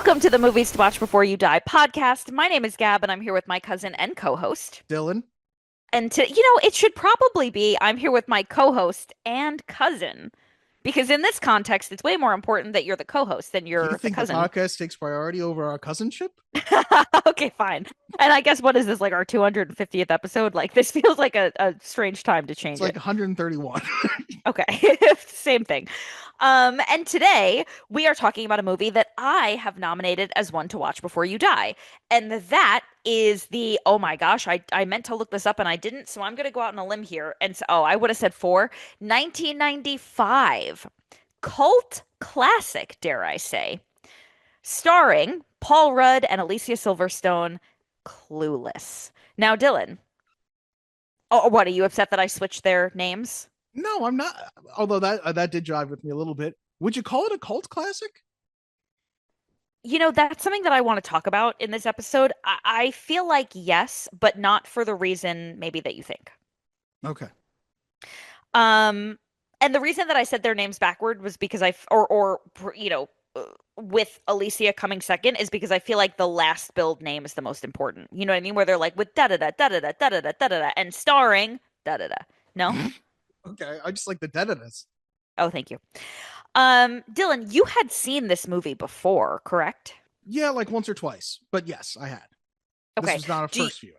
Welcome to the Movies to Watch Before You Die podcast. My name is Gab, and I'm here with my cousin and co-host. Dylan. And it should probably be I'm here with my co-host and cousin, because in this context, it's way more important that you're the co-host than You you're the think the cousin. podcast takes priority over our cousinship? Okay, fine. And I guess what is this, like our 250th episode? Like this feels like a strange time to change It's like it. 131. Okay, same thing. And today we are talking about a movie that I have nominated as one to watch before you die. And that is oh my gosh, I meant to look this up and I didn't, so I'm gonna go out on a limb here. And so, I would have said 1995 cult classic, dare I say, starring Paul Rudd and Alicia Silverstone, Clueless. Now, Dylan, oh, what, are you upset that I switched their names? No, I'm not. Although that did jive with me a little bit. Would you call it a cult classic? That's something that I want to talk about in this episode. I feel like yes, but not for the reason maybe that you think. Okay. And the reason that I said their names backward was because with Alicia coming second is because I feel like the last build name is the most important. You know what I mean? Where they're like with da da da da da da da da da da da and starring da da da. No? Okay, I just like the deadness. Oh, thank you. Dylan, you had seen this movie before, correct? Yeah, like once or twice. But yes, I had. Okay. This was not a first viewing.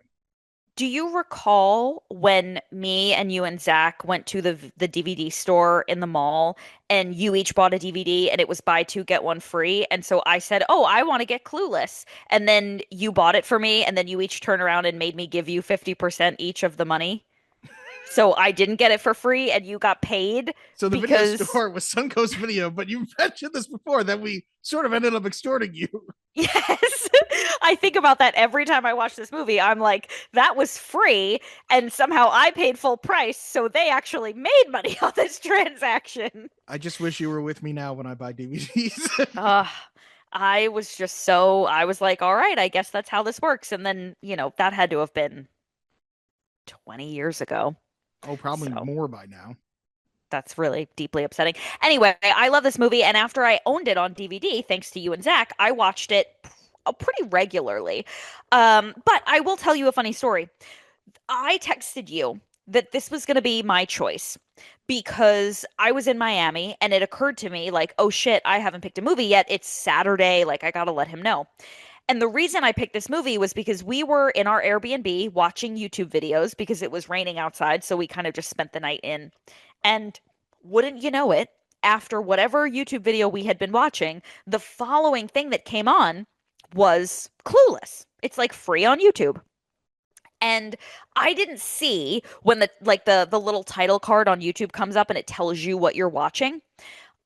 Do you recall when me and you and Zach went to the DVD store in the mall and you each bought a DVD and it was buy two, get one free? And so I said, oh, I want to get Clueless. And then you bought it for me and then you each turned around and made me give you 50% each of the money. So I didn't get it for free and you got paid. So the video store was Suncoast Video, but you mentioned this before that we sort of ended up extorting you. Yes. I think about that every time I watch this movie. I'm like, that was free and somehow I paid full price, so they actually made money on this transaction. I just wish you were with me now when I buy DVDs. I was like, all right, I guess that's how this works. And then, that had to have been 20 years ago. Oh, probably more by now. That's really deeply upsetting. Anyway, I love this movie, and after I owned it on DVD, thanks to you and Zach, I watched it pretty regularly. But I will tell you a funny story. I texted you that this was going to be my choice because I was in Miami, and it occurred to me, like, oh shit, I haven't picked a movie yet. It's Saturday. Like, I got to let him know. And the reason I picked this movie was because we were in our Airbnb watching YouTube videos because it was raining outside. So we kind of just spent the night in. And wouldn't you know it, after whatever YouTube video we had been watching, the following thing that came on was Clueless. It's like free on YouTube. And I didn't see when the little title card on YouTube comes up and it tells you what you're watching.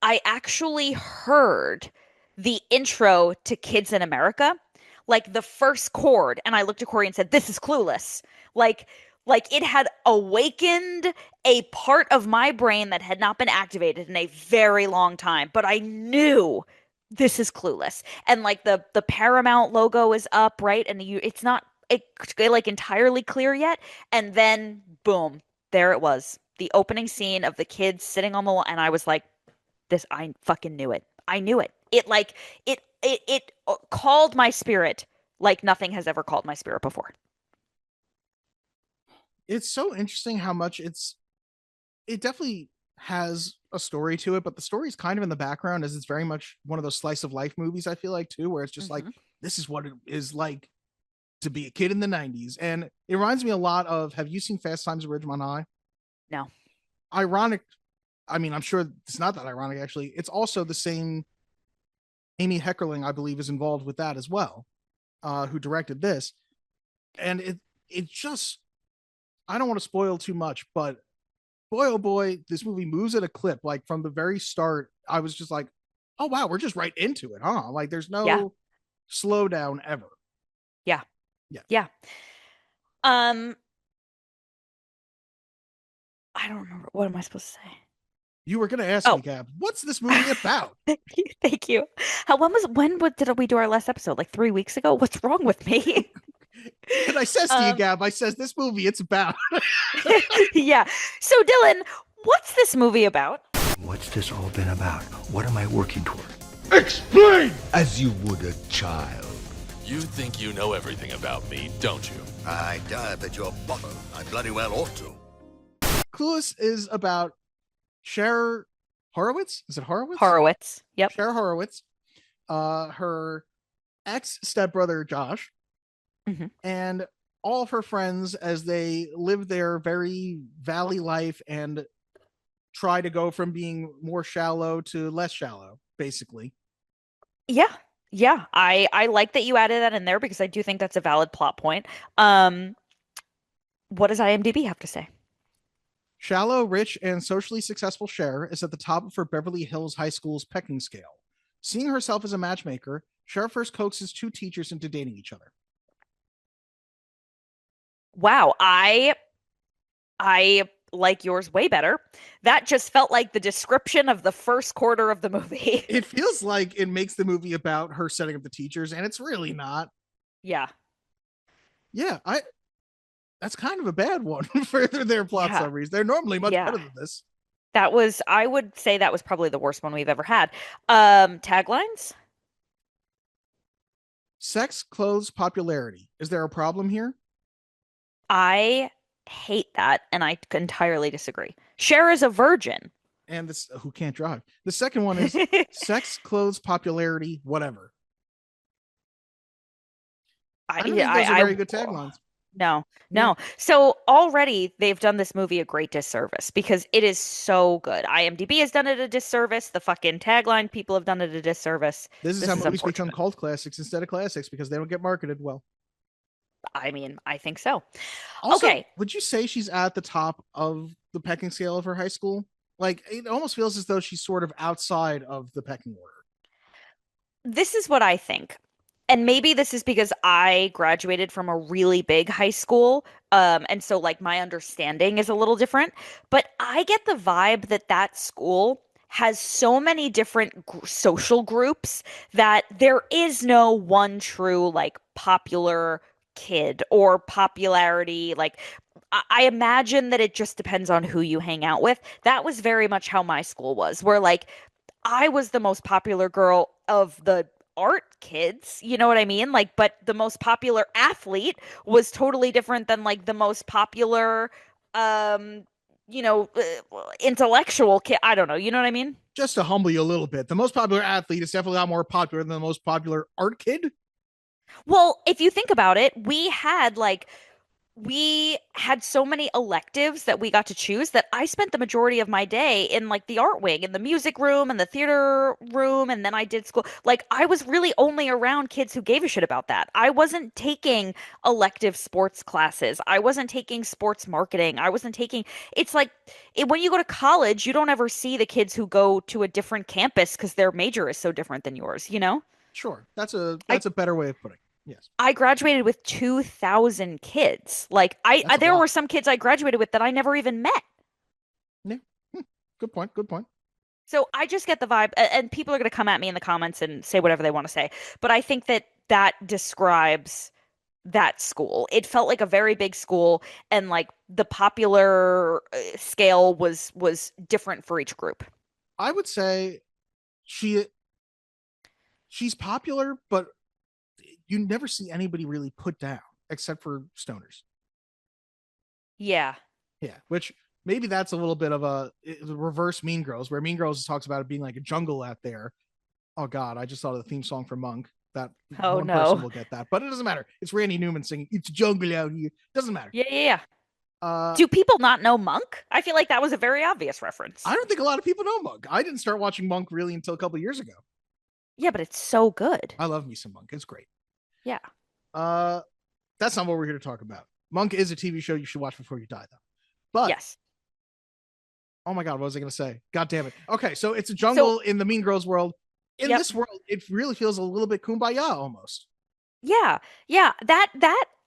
I actually heard the intro to Kids in America, like the first chord, and I looked at Corey and said, "This is Clueless." Like it had awakened a part of my brain that had not been activated in a very long time, but I knew this is Clueless. And like the Paramount logo is up, right? And it's not like entirely clear yet. And then boom, there it was. The opening scene of the kids sitting on the lawn, and I was like, I fucking knew it. I knew it. It called my spirit like nothing has ever called my spirit before. It's so interesting how much it definitely has a story to it, but the story is kind of in the background, as it's very much one of those slice of life movies, I feel like, too, where it's just like, this is what it is like to be a kid in the 90s. And it reminds me a lot of, have you seen Fast Times at Ridgemont High? No. Ironic. I mean, I'm sure it's not that ironic, actually. It's also the same Amy Heckerling, I believe, is involved with that as well, who directed this. And it just, I don't want to spoil too much, but boy, oh boy, this movie moves at a clip. Like from the very start, I was just like, oh wow, we're just right into it, huh? Like there's no slowdown ever. Yeah. Yeah. Yeah. I don't remember. What am I supposed to say? You were going to ask me, Gab, what's this movie about? Thank you. When did we do our last episode? Like 3 weeks ago? What's wrong with me? And I says to you, Gab, I says, this movie, it's about. Yeah. So, Dylan, what's this movie about? What's this all been about? What am I working toward? Explain! As you would a child. You think you know everything about me, don't you? I dive at your bottom. I bloody well ought to. Clueless is about Cher Horowitz. Is it Horowitz? Horowitz. Yep. Cher Horowitz. Her ex stepbrother Josh, Hmm. and all of her friends as they live their very valley life and try to go from being more shallow to less shallow, basically. Yeah. Yeah. I like that you added that in there because I do think that's a valid plot point. Um, what does IMDb have to say? Shallow, rich, and socially successful Cher is at the top of her Beverly Hills High School's pecking scale. Seeing herself as a matchmaker, Cher first coaxes two teachers into dating each other. Wow, I like yours way better. That just felt like the description of the first quarter of the movie. It feels like it makes the movie about her setting up the teachers, and it's really not. Yeah. Yeah, I that's kind of a bad one for their plot Yeah. summaries. They're normally much Yeah. better than this. That was, I would say that was probably the worst one we've ever had. Taglines? Sex, clothes, popularity. Is there a problem here? I hate that, and I entirely disagree. Cher is a virgin. And this who can't drive. The second one is sex, clothes, popularity, whatever. I don't think those are very good taglines. No, Yeah. no. So already they've done this movie a great disservice because it is so good. IMDb has done it a disservice. The fucking tagline people have done it a disservice. This is This how is movies become unfortunate. cult classics instead of classics because they don't get marketed well. I mean, I think so. Also, Okay, would you say she's at the top of the pecking scale of her high school? Like, it almost feels as though she's sort of outside of the pecking order. this is what I think. And maybe this is because I graduated from a really big high school. And so like my understanding is a little different, but I get the vibe that that school has so many different social groups that there is no one true like popular kid or popularity. Like I imagine that it just depends on who you hang out with. That was very much how my school was, where like I was the most popular girl of the art kids, you know what I mean? Like, but the most popular athlete was totally different than like the most popular, um, intellectual kid. I don't know. You know what I mean? Just to humble you a little bit, the most popular athlete is definitely a lot more popular than the most popular art kid. Well, if you think about it, we had so many electives that we got to choose that I spent the majority of my day in like the art wing, in the music room and the theater room, and then I did school. Like I was really only around kids who gave a shit about that. I wasn't taking elective sports classes. I wasn't taking sports marketing. I wasn't taking it's like when you go to college, you don't ever see the kids who go to a different campus because their major is so different than yours, you know? Sure, that's a I that's a better way of putting it. Yes, I graduated with 2,000 kids. Like that's a there lot. were some kids I graduated with that I never even met. Yeah, good point. Good point. So I just get the vibe, and people are going to come at me in the comments and say whatever they want to say. But I think that that describes that school. It felt like a very big school, and like the popular scale was different for each group. I would say she she's popular, but you never see anybody really put down except for stoners. Yeah. Yeah, which maybe that's a little bit of a reverse Mean Girls, where Mean Girls talks about it being like a jungle out there. Oh God, I just thought of the theme song for Monk. That Oh one person no. will get that, but it doesn't matter. It's Randy Newman singing "It's jungle out here." Doesn't matter. Yeah, yeah, yeah. Uh, Do people not know Monk? I feel like that was a very obvious I reference. don't think a lot of people know Monk. I didn't start watching Monk really until a couple of years ago. Yeah, but it's so good. I love me some Monk. It's great. Yeah. Uh, that's not what we're here to talk about. Monk is a TV show you should watch before you die, though. But Yes. oh my God, what was I going to say? God damn it. Okay, so it's a So, jungle in the Mean Girls world. In yep. this world, it really feels a little bit kumbaya almost. Yeah. Yeah. That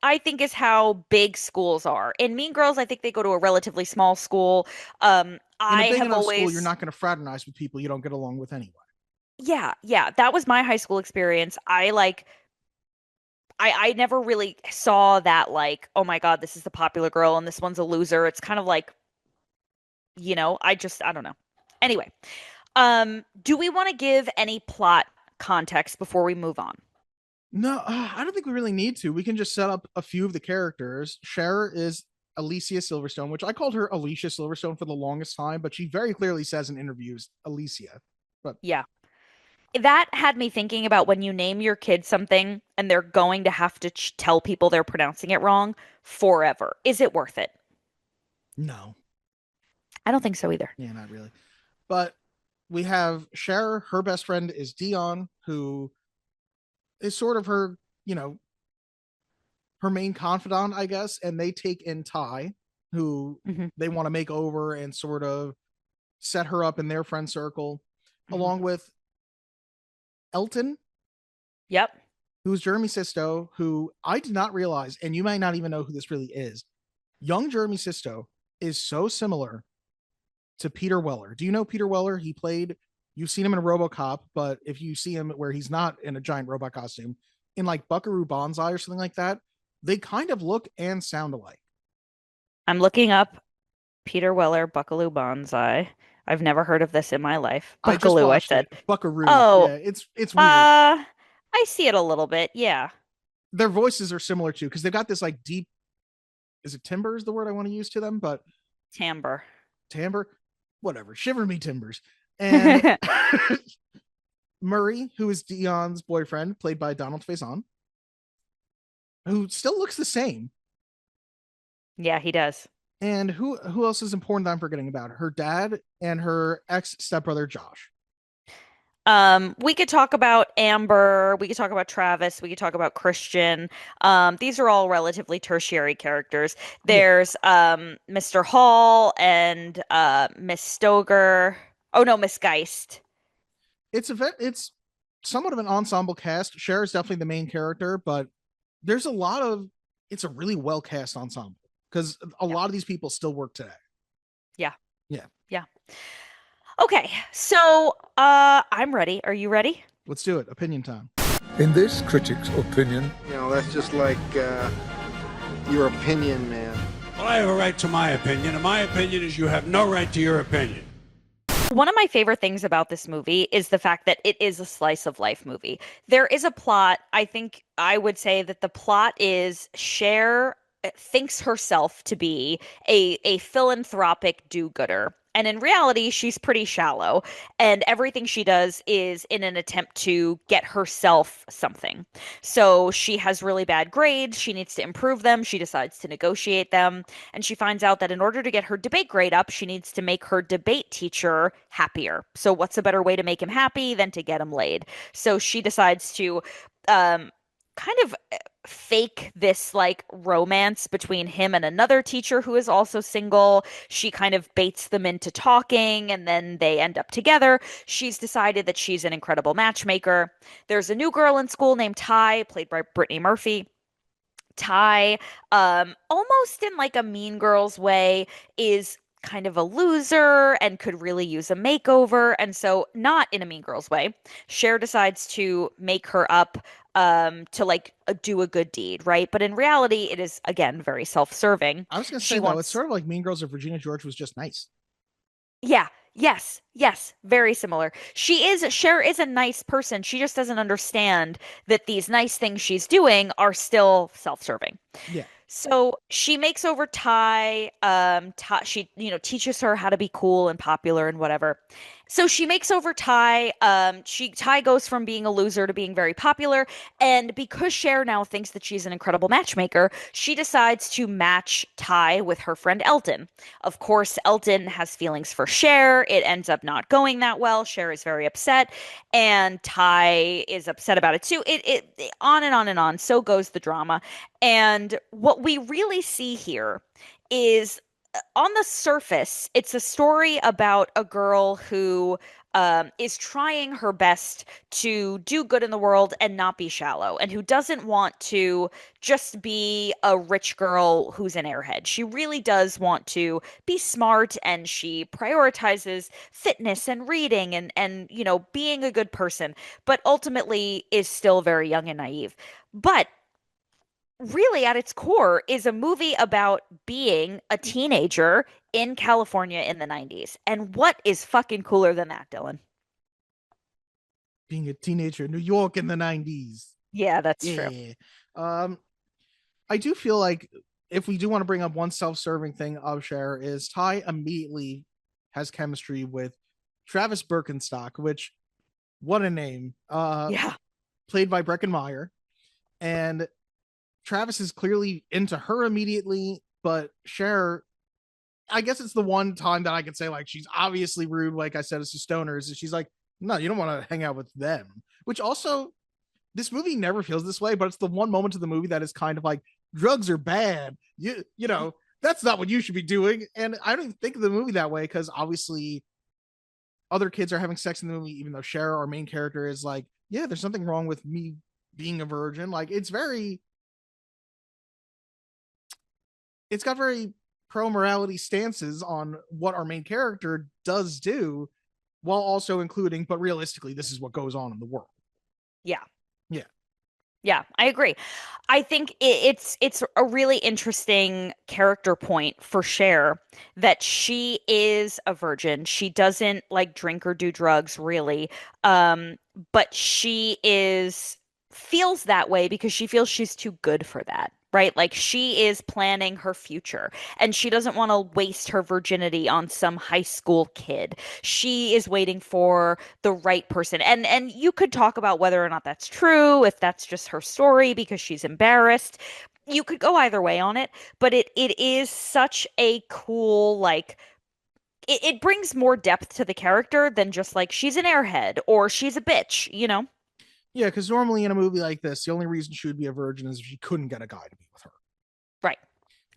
I think is how big schools are. In Mean Girls, I think they go to a relatively small school. In a I big have enough school, you're always not going to fraternize with people you don't get along with anyway. yeah, yeah. That was my high school experience. I never really saw that like, oh my God, this is the popular girl and this one's a loser. It's kind of like, I don't know. Anyway, do we want to give any plot context before we move on? No, I don't think we really need to. We can just set up a few of the characters. Cher is Alicia Silverstone, which I called her Alicia Silverstone for the longest time, but she very clearly says in interviews Alicia. But Yeah. That had me thinking about when you name your kid something and they're going to have to tell people they're pronouncing it wrong forever. Is it worth it? no, I don't think so either. yeah, not really. But we have Cher. Her best friend is Dion, who is sort of her, her main confidant, I guess. And they take in Ty, who Hmm. they want to make over and sort of set her up in their friend circle, along with Elton, Yep. who's Jeremy Sisto, who I did not realize, and you might not even know who this really is. Young Jeremy Sisto is so similar to Peter Weller. Do you know Peter Weller? You've seen him in a RoboCop, but if you see him where he's not in a giant robot costume, in like Buckaroo Banzai or something like that, they kind of look and sound alike. I'm looking up Peter Weller, Buckaloo Banzai. I've never heard of this in my life. I just Buckaloo, I watched said. it. Buckaroo. Oh, Yeah, it's weird. I see it a little bit. Yeah. Their voices are similar too, because they've got this like deep, is it timbre is the word I want to use to them, but Timbre. timbre, whatever, shiver me timbers. And Murray, who is Dion's boyfriend, played by Donald Faison, who still looks the same. Yeah, he does. And who else is important that I'm forgetting about? Her dad and her ex stepbrother Josh. We could talk about Amber, we could talk about Travis, we could talk about Christian. These are all relatively tertiary characters. Yeah, There's Mr. Hall and Miss Stoger. Oh no, Miss Geist. it's somewhat of an ensemble cast. Cher is definitely the main character, but there's a lot of it's a really well cast ensemble because a Yeah. lot of these people still work today. Yeah. Yeah, Yeah. Okay, so I'm ready. Are you ready? let's do it. Opinion time. In this critic's opinion, That's just like your opinion, man. Well, I have a right to my opinion, and my opinion is you have no right to your opinion. One of my favorite things about this movie is the fact that it is a slice of life movie. There is a plot. I think I would say that the plot is Cher thinks herself to be a philanthropic do-gooder. And in reality, she's pretty shallow. And everything she does is in an attempt to get herself something. So she has really bad grades. She needs to improve them. She decides to negotiate them. And she finds out that in order to get her debate grade up, she needs to make her debate teacher happier. So what's a better way to make him happy than to get him laid? So she decides to kind of fake this like romance between him and another teacher who is also single. She kind of baits them into talking and then they end up together. She's decided that she's an incredible matchmaker. There's a new girl in school named Ty, played by Brittany Murphy. Ty, almost in like a Mean Girls way, is kind of a loser and could really use a makeover. And so, not in a Mean Girls way, Cher decides to make her up to like do a good deed, right? But in reality, it is again very self-serving. I was gonna She say though, wants it's sort of like Mean Girls if Regina George was just nice. Yeah. Yes. Very similar. Cher is a nice person. She just doesn't understand that these nice things she's doing are still self-serving. Yeah. So she makes over Ty. She, teaches her how to be cool and popular and whatever. So she makes over Ty. Ty goes from being a loser to being very popular. And because Cher now thinks that she's an incredible matchmaker, she decides to match Ty with her friend Elton. Of course, Elton has feelings for Cher. It ends up not going that well. Cher is very upset, and Ty is upset about it too. It on and on and on. So goes the drama. And what we really see here is on the surface, it's a story about a girl who is trying her best to do good in the world and not be shallow, and who doesn't want to just be a rich girl who's an airhead. She really does want to be smart, and she prioritizes fitness and reading and being a good person, but ultimately is still very young and naive. But really at its core is a movie about being a teenager in California in the 90s. And what is fucking cooler than that, Dylan? being a teenager in New York in the 90s. Yeah, that's true. Yeah. Um, I do feel like if we do want to bring up one self-serving thing of Cher is Ty immediately has chemistry with Travis Birkenstock, which what a name. Yeah. Played by Breckin Meyer. And Travis is clearly into her immediately, but Cher, I guess it's the one time that I could say like she's obviously rude, like I said, as to stoners. And she's like, no, you don't want to hang out with them. Which also, this movie never feels this way, but it's the one moment of the movie that is kind of like drugs are bad. You know, that's not what you should be doing. And I don't even think of the movie that way because obviously other kids are having sex in the movie, even though Cher, our main character, is like, yeah, there's something wrong with me being a virgin. Like it's got very pro morality stances on what our main character does do, while also including, but realistically, this is what goes on in the world. Yeah. Yeah. Yeah, I agree. I think it's a really interesting character point for Cher that she is a virgin. She doesn't like drink or do drugs really. But she is feels that way because she feels she's too good for that. Right? Like she is planning her future and she doesn't want to waste her virginity on some high school kid. She is waiting for the right person. And you could talk about whether or not that's true, if that's just her story because she's embarrassed. You could go either way on it, but it is such a cool like it brings more depth to the character than just like she's an airhead or she's a bitch, you know? Yeah, because normally in a movie like this, the only reason she would be a virgin is if she couldn't get a guy to be with her. Right.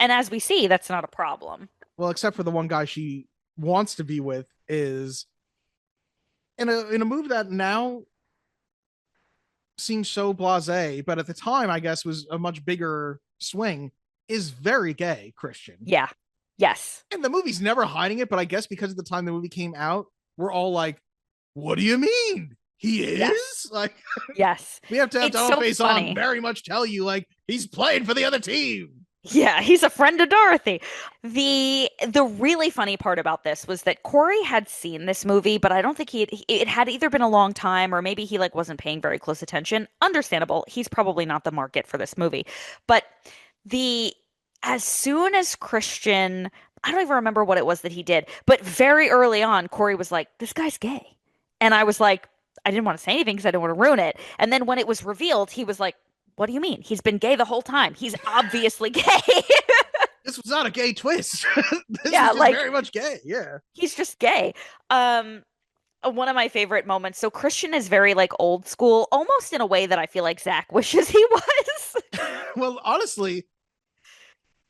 And as we see, that's not a problem. Well, except for the one guy she wants to be with is in a movie that now seems so blasé, but at the time I guess was a much bigger swing, is very gay Christian. Yeah. Yes. And the movie's never hiding it, but I guess because of the time the movie came out, we're all like, what do you mean? He is? Yes. Like, yes. we have to have It's Donald so Face funny. on very much tell you, like, he's playing for the other team. Yeah, he's a friend of Dorothy. The really funny part about this was that Corey had seen this movie, but I don't think it had either been a long time or maybe he like wasn't paying very close attention. Understandable. He's probably not the market for this movie. But the as soon as Christian, I don't even remember what it was that he did, but very early on, Corey was like, "This guy's gay." And I was like, I didn't want to say anything because I didn't want to ruin it. And then when it was revealed, he was like, what do you mean? He's been gay the whole time. He's obviously gay. This was not a gay twist. This Yeah, was just like very much gay. Yeah. he's just gay. One of my favorite moments. So Christian is very like old school, almost in a way that I feel like Zach wishes he was. Well, honestly,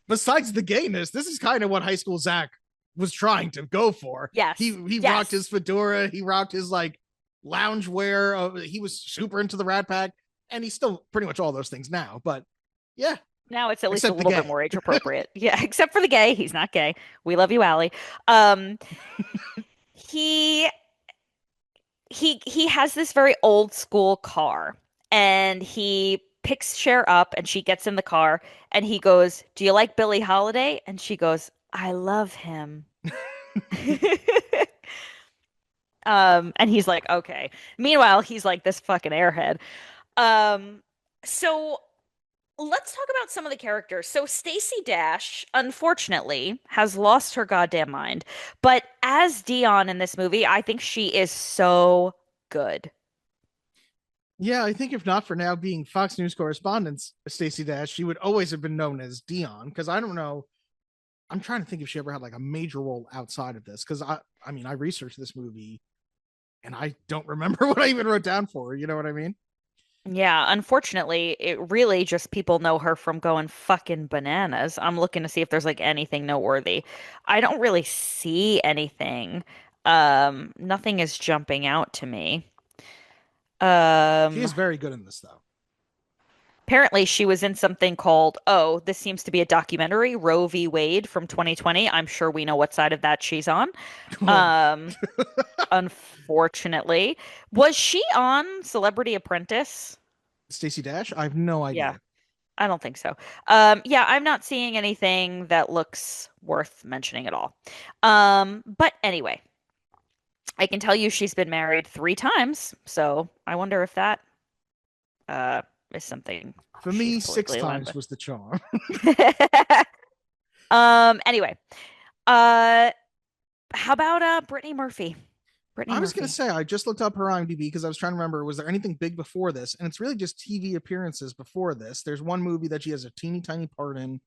besides the gayness, this is kind of what high school Zach was trying to go for. Yes. He Yes. rocked his fedora, he rocked his like lounge wear. He was super into the Rat Pack, and he's still pretty much all those things now. But yeah, Now it's at least Except a the little gay. bit more age appropriate. Yeah, except for the gay. He's not gay. We love you, Allie. Um, he he has this very old school car, and he picks Cher up, and she gets in the car, and he goes, "Do you like Billie Holiday?" And she goes, "I love him." And he's like, "Okay." Meanwhile, he's like this fucking airhead. Um, so let's talk about some of the characters. So Stacey Dash, unfortunately, has lost her goddamn mind. But as Dion in this movie, I think she is so good. yeah. I think if not for now being Fox News correspondent Stacey Dash, she would always have been known as Dion. Because I don't know. I'm trying to think if she ever had like a major role outside of this. Because I mean, I researched this movie, and I don't remember what I even wrote down for her. You know what I mean? Yeah, unfortunately, it really just people know her from going fucking bananas. I'm looking to see if there's like anything noteworthy. I don't really see anything. Nothing is jumping out to me. She is Um, very good in this, though. Apparently, she was in something called, oh, this seems to be a documentary, Roe v. Wade from 2020. I'm sure we know what side of that she's on. Um, Unfortunately. Was she on Celebrity Apprentice? Stacey Dash? I have no Yeah, idea. I don't think so. Yeah, I'm not seeing anything that looks worth mentioning at all. But anyway, I can tell you she's been married 3 times, so I wonder if that uh is something For she's me, six politically aligned times with. was the charm. Anyway, uh how about Brittany Murphy? Brittany I was gonna Murphy. say I just looked up her IMDb because I was trying to remember was there anything big before this, and it's really just TV appearances before this. There's one movie that she has a teeny tiny part in,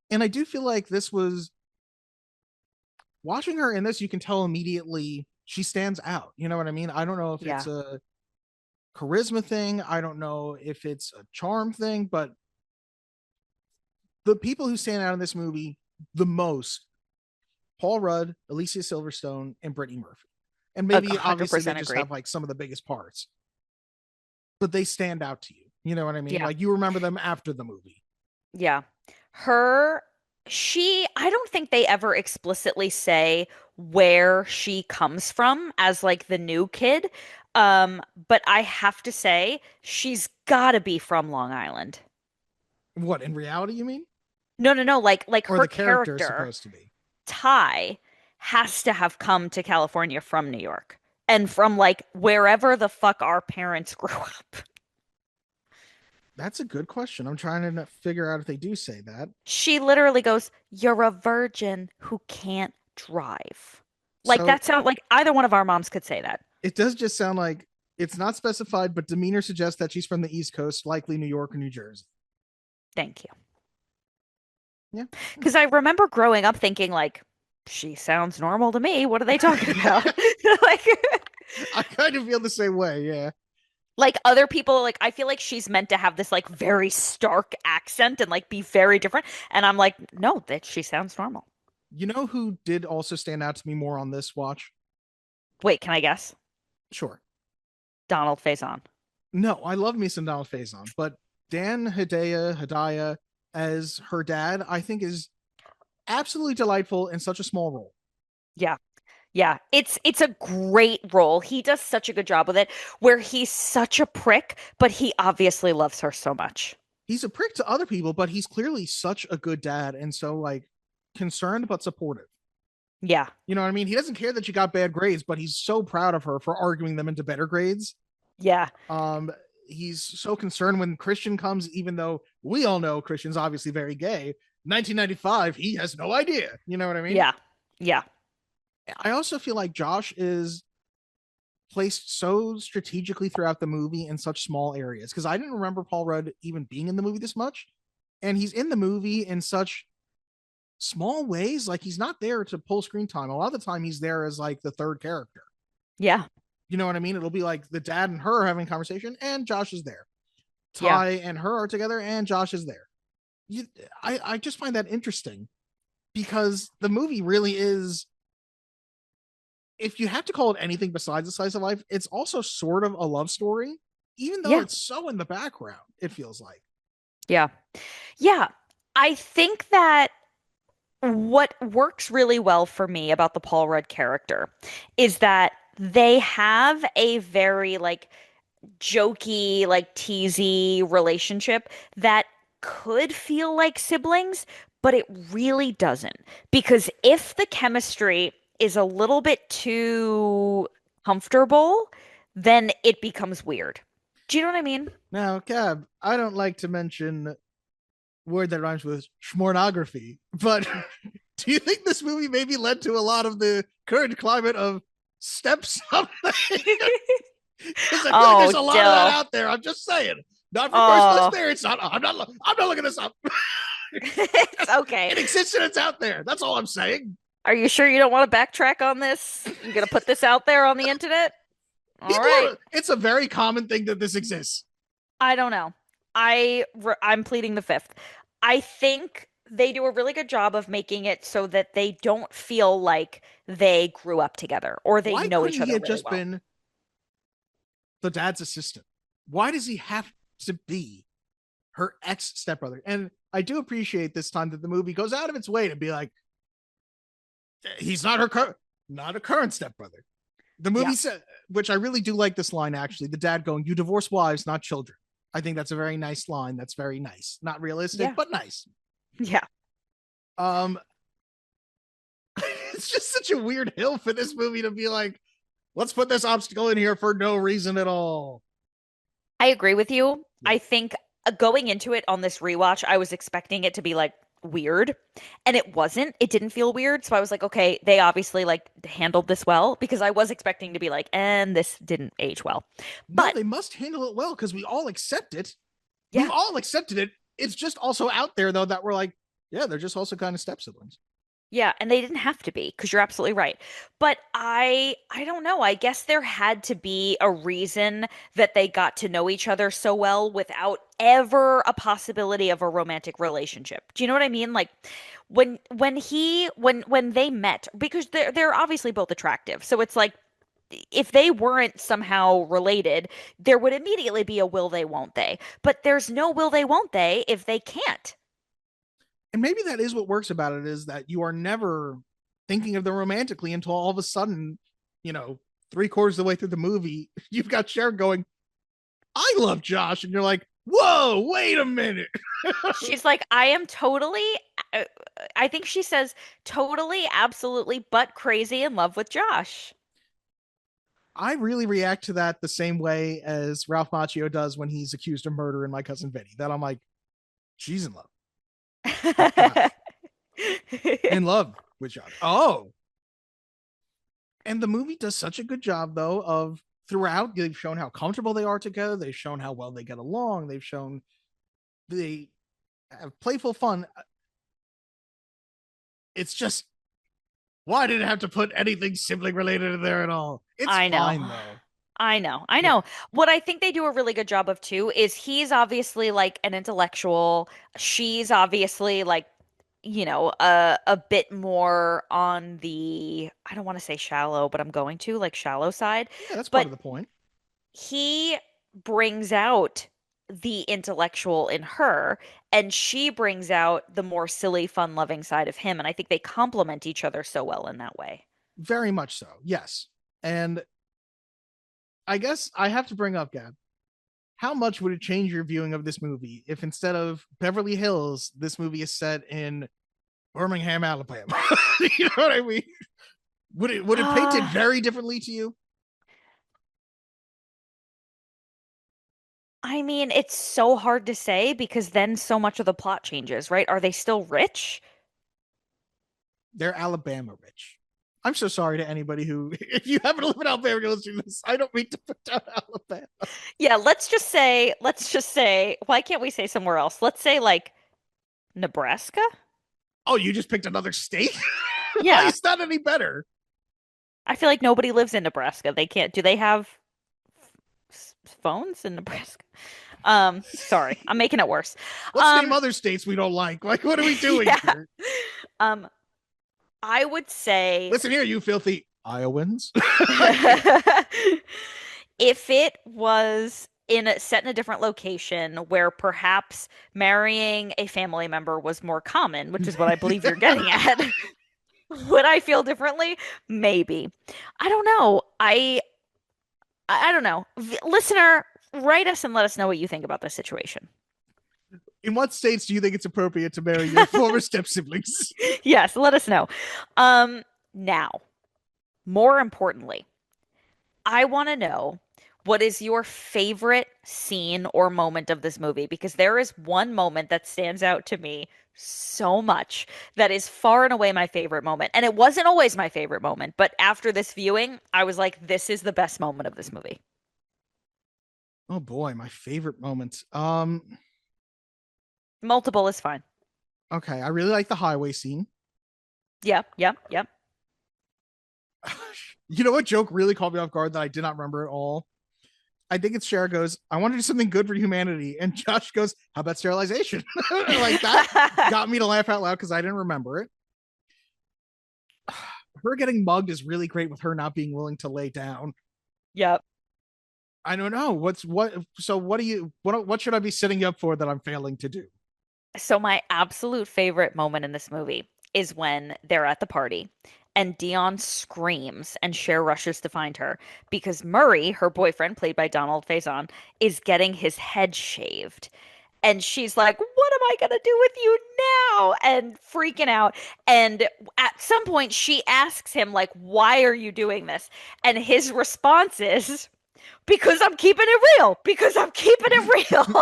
and I do feel like this was watching her in this. You can tell immediately she stands out. You know what I mean? I don't know if it's Yeah. a charisma thing. I don't know if it's a charm thing, but the people who stand out in this movie the most: Paul Rudd, Alicia Silverstone, and Brittany Murphy. And A maybe hundred obviously they percent just agreed. have like some of the biggest parts, but they stand out to you. You know what I mean? Yeah. Like you remember them after the movie. Yeah. Her, I don't think they ever explicitly say where she comes from as like the new kid. But I have to say, she's gotta be from Long Island. What, in reality, you mean? No, no, no. Like Or her the character is character, supposed to be? Ty, has to have come to California from New York and from like wherever the fuck our parents grew up. That's a good question. I'm trying to figure out if they do say that. She literally goes, "You're a virgin who can't drive." Like So that sounds like either one of our moms could say that. it does just sound like it's not specified, but demeanor suggests that she's from the East Coast, likely New York or New Jersey. Thank you. Yeah. Because I remember growing up thinking like, she sounds normal to me. What are they talking about? Like, I kind of feel the same way. Yeah. like other people, like I feel like she's meant to have this like very stark accent and like be very different. And I'm like, no, that she sounds normal. You know who did also stand out to me more on this watch? Wait, can I guess? Sure. Donald Faison. No, I love me some Donald Faison, but Dan Hedaya as her dad, I think is absolutely delightful in such a small role. Yeah. Yeah, it's a great role. He does such a good job with it, where he's such a prick, but he obviously loves her so much. He's a prick to other people, but he's clearly such a good dad and so like concerned but supportive. Yeah, You know what I mean? He doesn't care that she got bad grades, but he's so proud of her for arguing them into better grades. yeah, Um, he's so concerned when Christian comes, even though we all know Christian's obviously very gay. 1995, he has no idea. You know what I mean? yeah, yeah, I also feel like Josh is placed so strategically throughout the movie in such small areas because I didn't remember Paul Rudd even being in the movie this much, and he's in the movie in such small ways. Like he's not there to pull screen time. A lot of the time, he's there as like the third character. yeah, You know what I mean? It'll be like the dad and her having a conversation, and Josh is there. yeah, Ty and her are together, and Josh is there. You, I just find that interesting because the movie really is, if you have to call it anything besides a slice of life, it's also sort of a love story, even though yeah, it's so in the background, it feels like. yeah, yeah. I think that what works really well for me about the Paul Rudd character is that they have a very like jokey, like teasy relationship that could feel like siblings, but it really doesn't. Because if the chemistry is a little bit too comfortable, then it becomes weird. Do you know what I mean? Now, Cab, I don't like to mention word that rhymes with schmornography, but do you think this movie maybe led to a lot of the current climate of step something? Because I feel like Oh, there's a lot of Dill. that out there. I'm just saying. Not from personal Oh, experience. I'm not looking this up. it's okay. It exists and it's out there. That's all I'm saying. Are you sure you don't want to backtrack on this? You gonna put this out there on the internet? All People right. are, it's a very common thing that this exists. I don't know. I'm pleading the fifth. I think they do a really good job of making it so that they don't feel like they grew up together or they Why know couldn't each he other have really just well. been the dad's assistant? Why does he have to be her ex stepbrother? And I do appreciate this time that the movie goes out of its way to be like, he's not not a current stepbrother. The movie Yeah. said, which I really do like this line actually. The dad going, "You divorce wives, not children." I think that's a very nice line. That's very nice. Not realistic, Yeah. but nice. Yeah. Um, it's just such a weird hill for this movie to be like, Let's put this obstacle in here for no reason at all. I agree with you. Yeah. I think going into it on this rewatch, I was expecting it to be like weird, and it wasn't. It didn't feel weird. So I was like, okay, they obviously like handled this well because I was expecting to be like, and this didn't age well. No, But they must handle it well because we all accept it. We've yeah, all accepted it. It's just also out there though that we're like, yeah, they're just also kind of step siblings. yeah, and they didn't have to be because you're absolutely right. But I don't know. I guess there had to be a reason that they got to know each other so well without ever a possibility of a romantic relationship. Do you know what I mean? Like when they met, because they're obviously both attractive. So it's like if they weren't somehow related, there would immediately be a will they, won't they. But there's no will they, won't they if they can't. And maybe that is what works about it is that you are never thinking of them romantically until all of a sudden, you know, 3/4 of the way through the movie, you've got Cher going, I love Josh. And you're like, whoa, wait a minute. She's like, I am totally, uh, I think she says, totally, absolutely, but crazy in love with Josh. I really react to that the same way as Ralph Macchio does when he's accused of murder in My Cousin Vinny. That I'm like, she's in love with Josh. In love with Josh. Oh. And the movie does such a good job, though, of throughout, they've shown how comfortable they are together. They've shown how well they get along. They've shown they have playful fun. It's just, why did it have to put anything sibling related in there at all? It's I know. fine, though. I know. What I think they do a really good job of too is he's obviously like an intellectual. She's obviously like, a bit more on the, I don't want to say shallow, but I'm going to like shallow side. Yeah, that's part But of the point. he brings out the intellectual in her, and she brings out the more silly, fun-loving side of him. And I think they complement each other so well in that way. Very much so. Yes. And I guess I have to bring up, Gab, how much would it change your viewing of this movie if instead of Beverly Hills, this movie is set in Birmingham, Alabama? You know what I mean? Would it paint it very differently to you? I mean, it's so hard to say because then so much of the plot changes, right? Are they still rich? They're Alabama rich. I'm so sorry to anybody who, if you happen to live in Alabama, you're listening to this. I don't mean to put down Alabama. Yeah, let's just say, why can't we say somewhere else? Let's say like Nebraska? Oh, you just picked another state? Why Yeah. is that any better? I feel like nobody lives in Nebraska. They can't, do they have phones in Nebraska? Sorry, I'm making it worse. Let's name other states we don't like. Like, what are we doing Yeah. here? Um, I would say Listen here, you filthy Iowans. if it was set in a different location where perhaps marrying a family member was more common, which is what I believe you're getting at, would I feel differently? Maybe. I don't know. I don't know. Listener, write us and let us know what you think about this situation. In what states do you think it's appropriate to marry your former step siblings? Yes, let us know. Now, more importantly, I want to know what is your favorite scene or moment of this movie? Because there is one moment that stands out to me so much that is far and away my favorite moment. And it wasn't always my favorite moment, but after this viewing, I was like, this is the best moment of this movie. Oh boy, my favorite moments. Multiple is fine. Okay, I really like the highway scene. Yep, yep, yep. You know what joke really caught me off guard that I did not remember at all? I think it's Cher goes, I want to do something good for humanity. And Josh goes, how about sterilization? Like that got me to laugh out loud because I didn't remember it. Her getting mugged is really great with her not being willing to lay down. Yep. I don't know. So what should I be setting you up for that I'm failing to do? So my absolute favorite moment in this movie is when they're at the party and Dion screams and Cher rushes to find her because Murray, her boyfriend, played by Donald Faison, is getting his head shaved. And she's like, what am I going to do with you now? And freaking out. And at some point, she asks him, like, why are you doing this? And his response is, because I'm keeping it real. Because I'm keeping it real.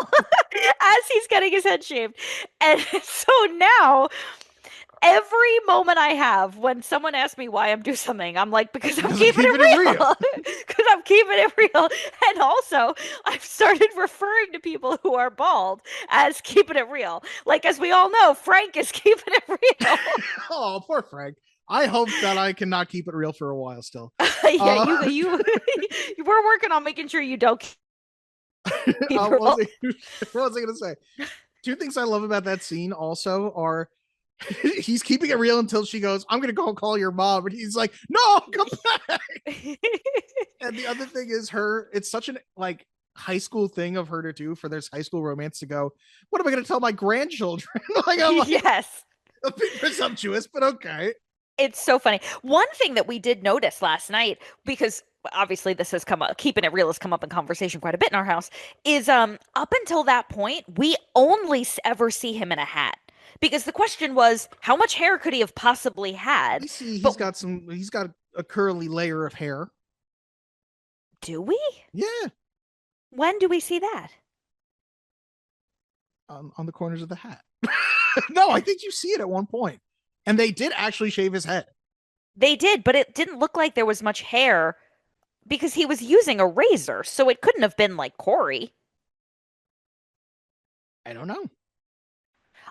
As he's getting his head shaved. And so now every moment I have when someone asks me why I'm doing something, I'm like, because I'm keeping it real. Because I'm keeping it real. And also, I've started referring to people who are bald as keeping it real. Like, as we all know, Frank is keeping it real. Oh, poor Frank. I hope that I cannot keep it real for a while still. Yeah, you were working on making sure you don't keep it what real. was I going to say? Two things I love about that scene also are he's keeping it real until she goes, I'm going to call your mom. And he's like, no, come back. And the other thing is it's such an like high school thing of her to do for this high school romance to go, what am I going to tell my grandchildren? I'm like, Yes. a bit presumptuous, but okay. It's so funny. One thing that we did notice last night, because obviously this has come up, keeping it real has come up in conversation quite a bit in our house, is up until that point, we only ever see him in a hat. Because the question was, how much hair could he have possibly had? You see, he's got a curly layer of hair. Do we? Yeah. When do we see that? On the corners of the hat. No, I think you see it at one point. And they did actually shave his head. They did, but it didn't look like there was much hair because he was using a razor, so it couldn't have been like Corey. I don't know.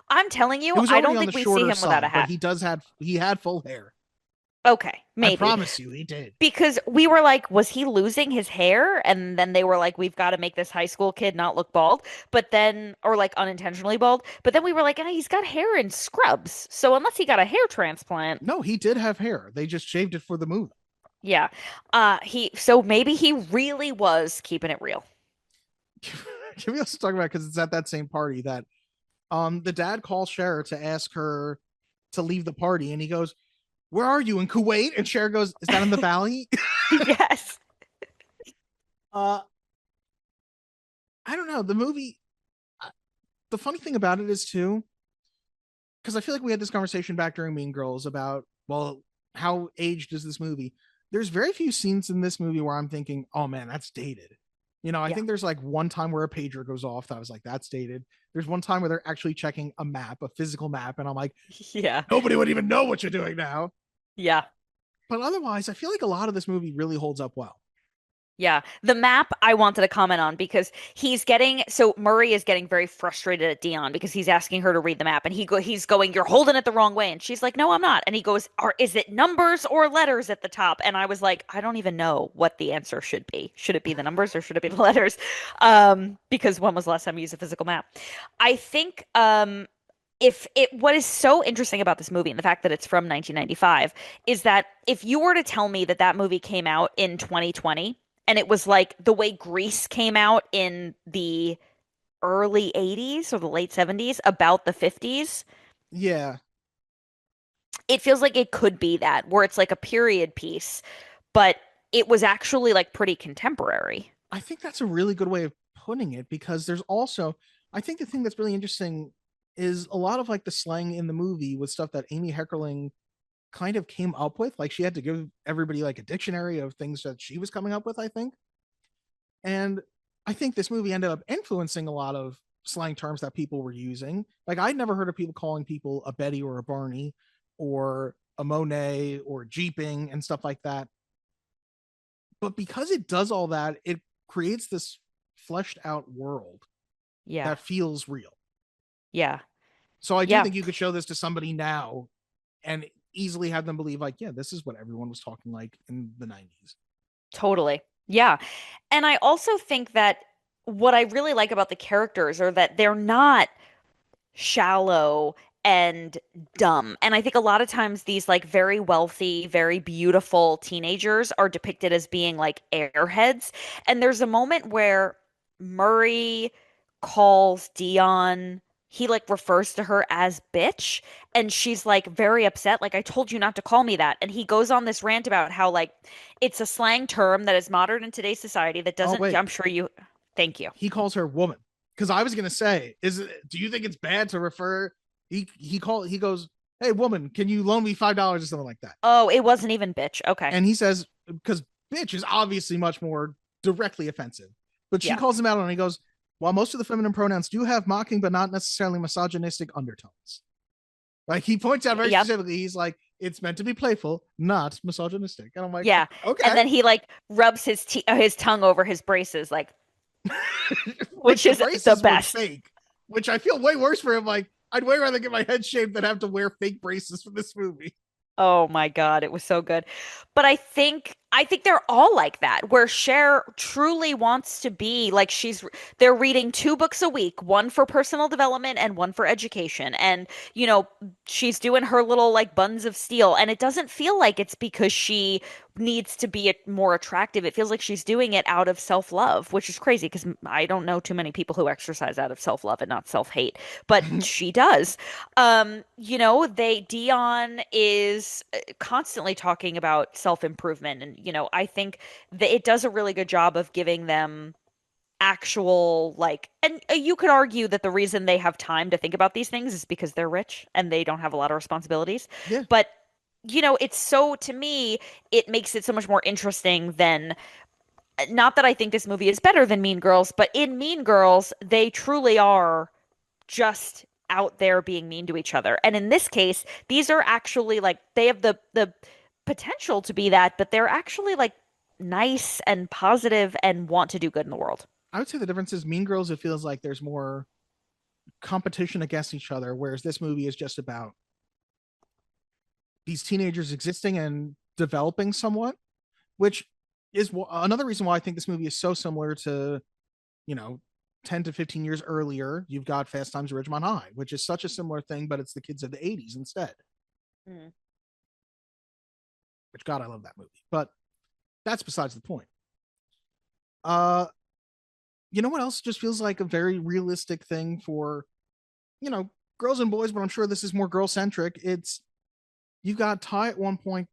I'm telling you, It was I already don't on think the we see shorter him without a side, but hat. he had full hair. Okay, maybe. I promise you, he did. Because we were like, was he losing his hair? And then they were like, we've got to make this high school kid not look bald. But then, or like unintentionally bald. But then we were like, he's got hair in scrubs. So unless he got a hair transplant. No, he did have hair. They just shaved it for the movie. Yeah. So maybe he really was keeping it real. Can we also talk about, because it's at that same party that the dad calls Cher to ask her to leave the party, and he goes, where are you, in Kuwait? And Cher goes, is that in the valley? Yes. I don't know. The movie, the funny thing about it is too, because I feel like we had this conversation back during Mean Girls about, well, how aged is this movie? There's very few scenes in this movie where I'm thinking, oh man, that's dated. You know, I think there's like one time where a pager goes off that I was like, that's dated. There's one time where they're actually checking a map, a physical map, and I'm like, Yeah. nobody would even know what you're doing now. Yeah. But otherwise, I feel like a lot of this movie really holds up well. Yeah. The map I wanted to comment on because Murray is getting very frustrated at Dion because he's asking her to read the map and he's going, you're holding it the wrong way. And she's like, no, I'm not. And he goes, is it numbers or letters at the top? And I was like, I don't even know what the answer should be. Should it be the numbers or should it be the letters? Because when was the last time you used a physical map? I think, what is so interesting about this movie and the fact that it's from 1995 is that if you were to tell me that that movie came out in 2020 and it was like the way Grease came out in the early 80s or the late 70s about the 50s, Yeah. it feels like it could be that where it's like a period piece, but it was actually like pretty contemporary. I think that's a really good way of putting it, because there's also, I think the thing that's really interesting is a lot of like the slang in the movie was stuff that Amy Heckerling kind of came up with. Like she had to give everybody like a dictionary of things that she was coming up with, I think. And I think this movie ended up influencing a lot of slang terms that people were using. Like I'd never heard of people calling people a Betty or a Barney or a Monet or jeeping and stuff like that. But because it does all that, it creates this fleshed out world that feels real. Yeah. So I do think you could show this to somebody now and easily have them believe like, yeah, this is what everyone was talking like in the 90s. Totally. Yeah. And I also think that what I really like about the characters are that they're not shallow and dumb. And I think a lot of times these like very wealthy, very beautiful teenagers are depicted as being like airheads. And there's a moment where Murray calls Dion, he like refers to her as bitch, and she's like very upset, like I told you not to call me that. And he goes on this rant about how like it's a slang term that is modern in today's society that doesn't, wait. I'm sure you, thank you. He calls her woman. because I was gonna say, do you think it's bad to refer? He goes, "Hey woman, can you loan me $5 or something like that?" Oh, it wasn't even bitch. Okay. And he says, because bitch is obviously much more directly offensive, but she Yeah. calls him out and he goes, while most of the feminine pronouns do have mocking but not necessarily misogynistic undertones. Like he points out very Yep. specifically, he's like, it's meant to be playful, not misogynistic. And I'm like, Yeah. And okay. then he like rubs his tongue over his braces, like, which The is the braces were best. fake, which I feel way worse for him. Like, I'd way rather get my head shaved than have to wear fake braces for this movie. Oh my God, it was so good. But I think they're all like that, where Cher truly wants to be like they're reading two books a week, one for personal development and one for education. And, she's doing her little like buns of steel, and it doesn't feel like it's because she needs to be more attractive. It feels like she's doing it out of self-love, which is crazy because I don't know too many people who exercise out of self-love and not self-hate, but she does. Dion is constantly talking about self-improvement, and I think that it does a really good job of giving them actual like, and you could argue that the reason they have time to think about these things is because they're rich and they don't have a lot of responsibilities. Yeah. But it's so, to me, it makes it so much more interesting than, not that I think this movie is better than Mean Girls, but in Mean Girls, they truly are just out there being mean to each other. And in this case, these are actually like, they have the potential to be that, but they're actually like nice and positive and want to do good in the world. I would say the difference is Mean Girls, it feels like there's more competition against each other, whereas this movie is just about these teenagers existing and developing somewhat, which is another reason why I think this movie is so similar to, 10 to 15 years earlier. You've got Fast Times at Ridgemont High, which is such a similar thing, but it's the kids of the 80s instead. Mm. Which, God, I love that movie. But that's besides the point. You know what else just feels like a very realistic thing for, girls and boys, but I'm sure this is more girl centric. You've got Ty at one point,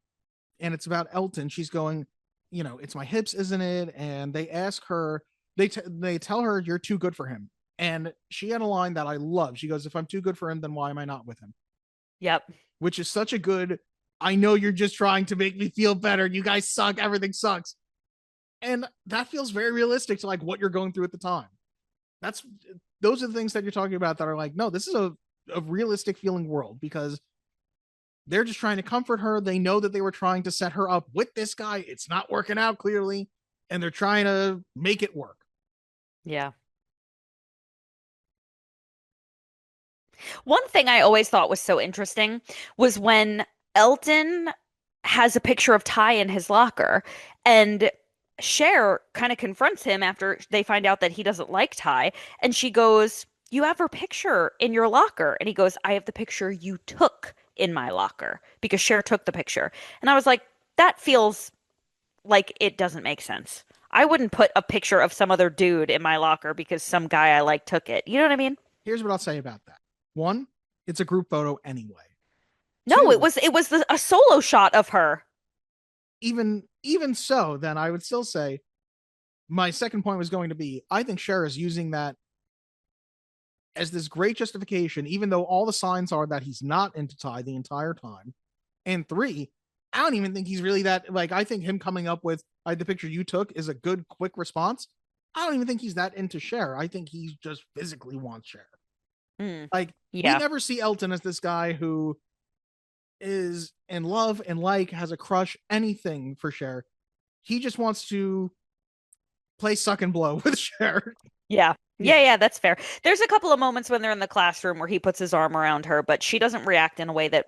and it's about Elton. She's going, it's my hips, isn't it? And they ask her, they tell her you're too good for him. And she had a line that I love. She goes, if I'm too good for him, then why am I not with him? Yep. Which is such a good, I know you're just trying to make me feel better. You guys suck. Everything sucks. And that feels very realistic to like what you're going through at the time. Those are the things that you're talking about that are like, no, this is a realistic feeling world, because they're just trying to comfort her. They know that they were trying to set her up with this guy. It's not working out clearly, and they're trying to make it work. Yeah. One thing I always thought was so interesting was when Elton has a picture of Ty in his locker, and Cher kind of confronts him after they find out that he doesn't like Ty, and she goes, "You have her picture in your locker." And he goes, "I have the picture you took in my locker," because Cher took the picture. And I was like, that feels like it doesn't make sense. I wouldn't put a picture of some other dude in my locker because some guy I like took it. You know what I mean? Here's what I'll say about that. One, it's a group photo anyway. No, Two, it was a solo shot of her. Even so, then I would still say my second point was going to be, I think Cher is using that as this great justification, even though all the signs are that he's not into Ty the entire time. And three, I don't even think he's really that, like, I think him coming up with the picture you took is a good, quick response. I don't even think he's that into Cher. I think he just physically wants Cher. Like, Yeah. we never see Elton as this guy who is in love and like has a crush, anything for Cher. He just wants to play suck and blow with Cher. Yeah. Yeah, that's fair. There's a couple of moments when they're in the classroom where he puts his arm around her, but she doesn't react in a way that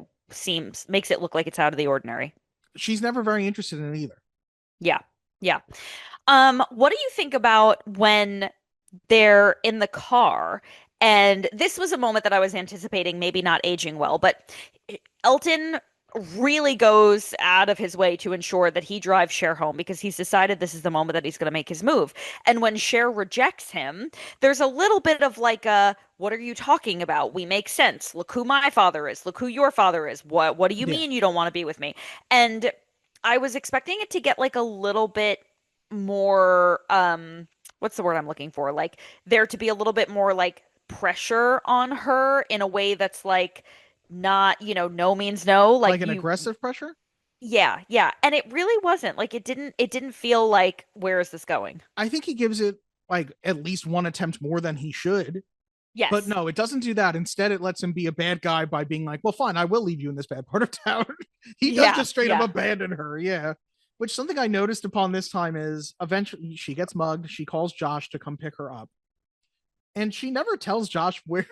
makes it look like it's out of the ordinary. She's never very interested in it either. Yeah. Yeah. What do you think about when they're in the car? And this was a moment that I was anticipating maybe not aging well, but Elton really goes out of his way to ensure that he drives Cher home because he's decided this is the moment that he's going to make his move. And when Cher rejects him, there's a little bit of like what are you talking about? We make sense. Look who my father is. Look who your father is. What do you mean you don't want to be with me? And I was expecting it to get like a little bit more what's the word I'm looking for? Like there to be a little bit more like pressure on her in a way that's like not, no means no. Like Like an you, aggressive pressure. yeah, yeah. And it really wasn't. Like it didn't feel like where is this going? I think he gives it like at least one attempt more than he should. But Yes. no, it doesn't do that. Instead, it lets him be a bad guy by being like, well, fine, I will leave you in this bad part of town. He does Yeah, just straight up yeah. abandon her. Yeah. Which something I noticed upon this time is eventually she gets mugged. She calls Josh to come pick her up. And she never tells Josh where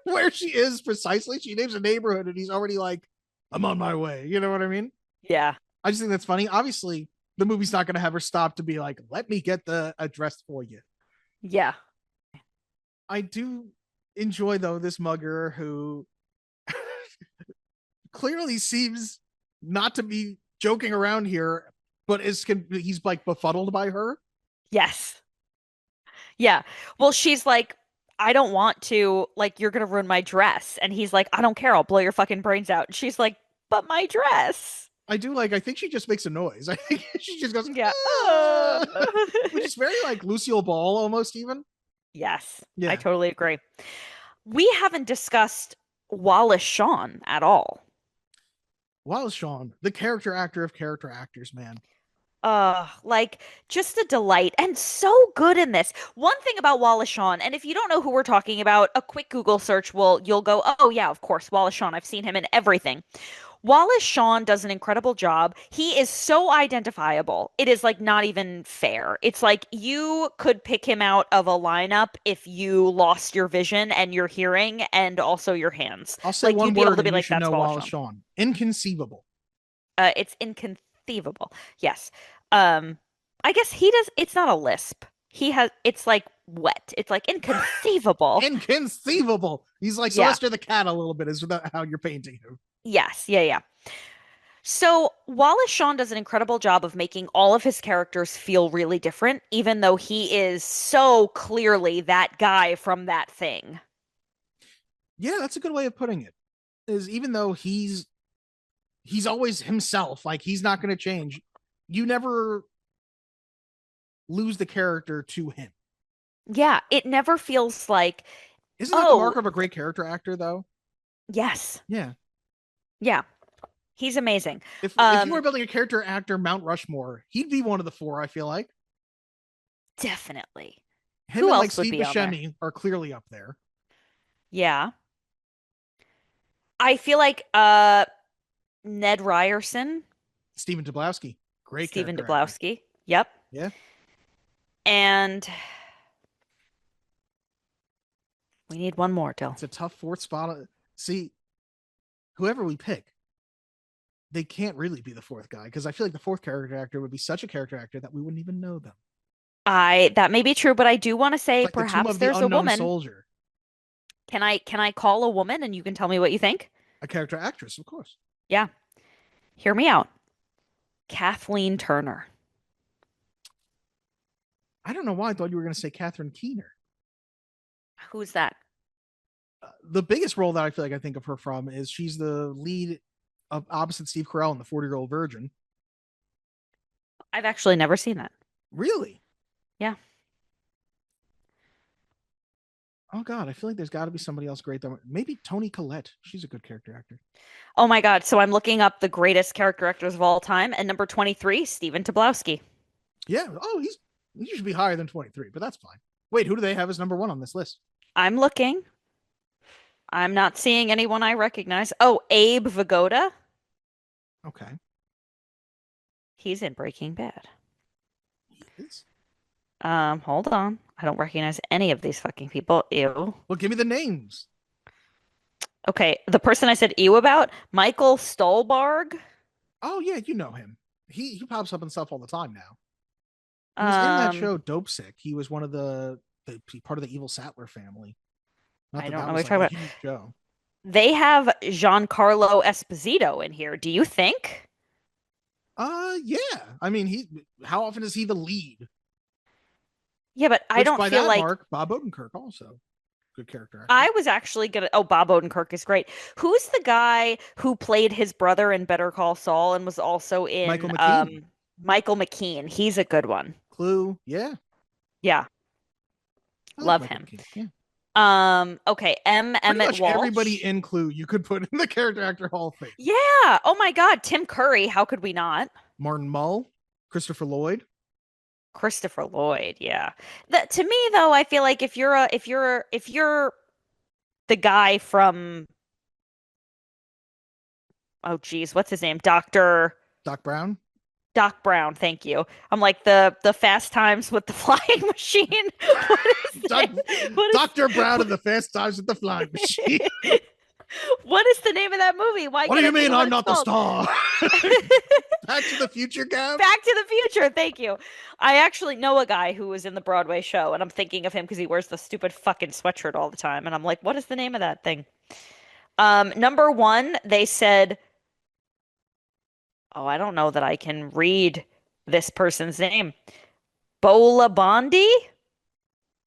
where she is precisely. She names a neighborhood and he's already like, I'm on my way. You know what I mean? Yeah. I just think that's funny. Obviously, the movie's not going to have her stop to be like, let me get the address for you. Yeah. I do enjoy, though, this mugger who clearly seems not to be joking around here, but he's like befuddled by her. Yes. Yeah. Well, she's like, I don't want to, like, you're gonna ruin my dress. And he's like, I don't care, I'll blow your fucking brains out. And she's like, but my dress. I do like, I think she just makes a noise. I think she just goes, Yeah. "Ah," which is very like Lucille Ball almost even. Yes, I Yeah. totally agree. We haven't discussed Wallace Shawn at all. Wallace Shawn, the character actor of character actors, man. Like just a delight and so good in this. One thing about Wallace Shawn, and if you don't know who we're talking about, a quick Google search you'll go, oh yeah, of course, Wallace Shawn. I've seen him in everything. Wallace Shawn does an incredible job. He is so identifiable. It is like not even fair. It's like you could pick him out of a lineup if you lost your vision and your hearing and also your hands. I'll say Like one you'd be able word to be and you like, should that's know Wallace Wallace Shawn. Shawn. Inconceivable. It's inconceivable. Yes. Um, I guess he does. It's not a lisp. It's like wet. It's like inconceivable. Inconceivable. He's like Yeah. Sylvester the Cat a little bit, is that how you're painting him. Yes. Yeah. Yeah. So Wallace Shawn does an incredible job of making all of his characters feel really different, even though he is so clearly that guy from that thing. Yeah, that's a good way of putting it. Is even though he's always himself, like he's not going to change, you never lose the character to him. Yeah, it never feels like, Isn't that the oh, mark of a great character actor, though? yes. Yeah. Yeah. He's amazing. If you were building a character actor Mount Rushmore, he'd be one of the four, I feel like. Definitely. Him Who and like else would Steve be on there? Buscemi are clearly up there. Yeah. I feel like Ned Ryerson, Stephen Tobolowsky, great Stephen character actor. Dablowski. Yep. Yeah. And we need one more, Dill. It's a tough fourth spot. See, whoever we pick, they can't really be the fourth guy because I feel like the fourth character actor would be such a character actor that we wouldn't even know them. That may be true, but I do want to say It's like the Tomb perhaps of the there's a Unknown woman. Soldier. Can I call a woman and you can tell me what you think? A character actress, of course. Yeah. Hear me out. Kathleen Turner. I don't know why I thought you were going to say Catherine Keener. Who's that? The biggest role that I feel like I think of her from is she's the lead of opposite Steve Carell in The 40-Year-Old Virgin. I've actually never seen that. Really? Yeah. Oh God, I feel like there's got to be somebody else great though. Maybe Toni Collette. She's a good character actor. Oh my God. So I'm looking up the greatest character actors of all time, and number 23, Stephen Tobolowsky. Yeah. Oh, he should be higher than 23, but that's fine. Wait, who do they have as number one on this list? I'm looking. I'm not seeing anyone I recognize. Oh, Abe Vigoda. Okay. He's in Breaking Bad. He is. Hold on. I don't recognize any of these fucking people. Ew. Well, give me the names. Okay, the person I said ew about, Michael Stolbarg. Oh yeah, you know him. He pops up and stuff all the time now. He was in that show Dope Sick. He was one of the part of the evil Sattler family. Not I that don't that know was what you're like talking a huge show. They have Giancarlo Esposito in here. Do you think? Yeah. I mean, how often is he the lead? Yeah, but I Which don't by feel that like mark, Bob Odenkirk also good character actor. I was actually gonna. Oh, Bob Odenkirk is great. Who's the guy who played his brother in Better Call Saul and was also Michael in McKean. Michael McKean? He's a good one. Clue. Yeah. Yeah. I like Love Michael him. Keaton. Yeah. Okay, M. Pretty Emmett much Walsh. everybody in Clue you could put in the character actor Hall of Fame. Yeah. Oh my God, Tim Curry. How could we not? Martin Mull, Christopher Lloyd. Christopher Lloyd. Yeah. To me though, I feel like if you're the guy from, oh geez, what's his name? Doc Brown. Doc Brown, thank you. I'm like the Fast Times with the Flying Machine. What is Doc, it? What is Dr. Brown and the Fast Times with the Flying Machine. what is the name of that movie? Why What do can't you I think mean of what I'm not the it's star? called? Back to the Future, Gav? Back to the Future, thank you. I actually know a guy who was in the Broadway show, and I'm thinking of him because he wears the stupid fucking sweatshirt all the time. And I'm like, what is the name of that thing? Number one, they said, oh, I don't know that I can read this person's name. Bola Bondi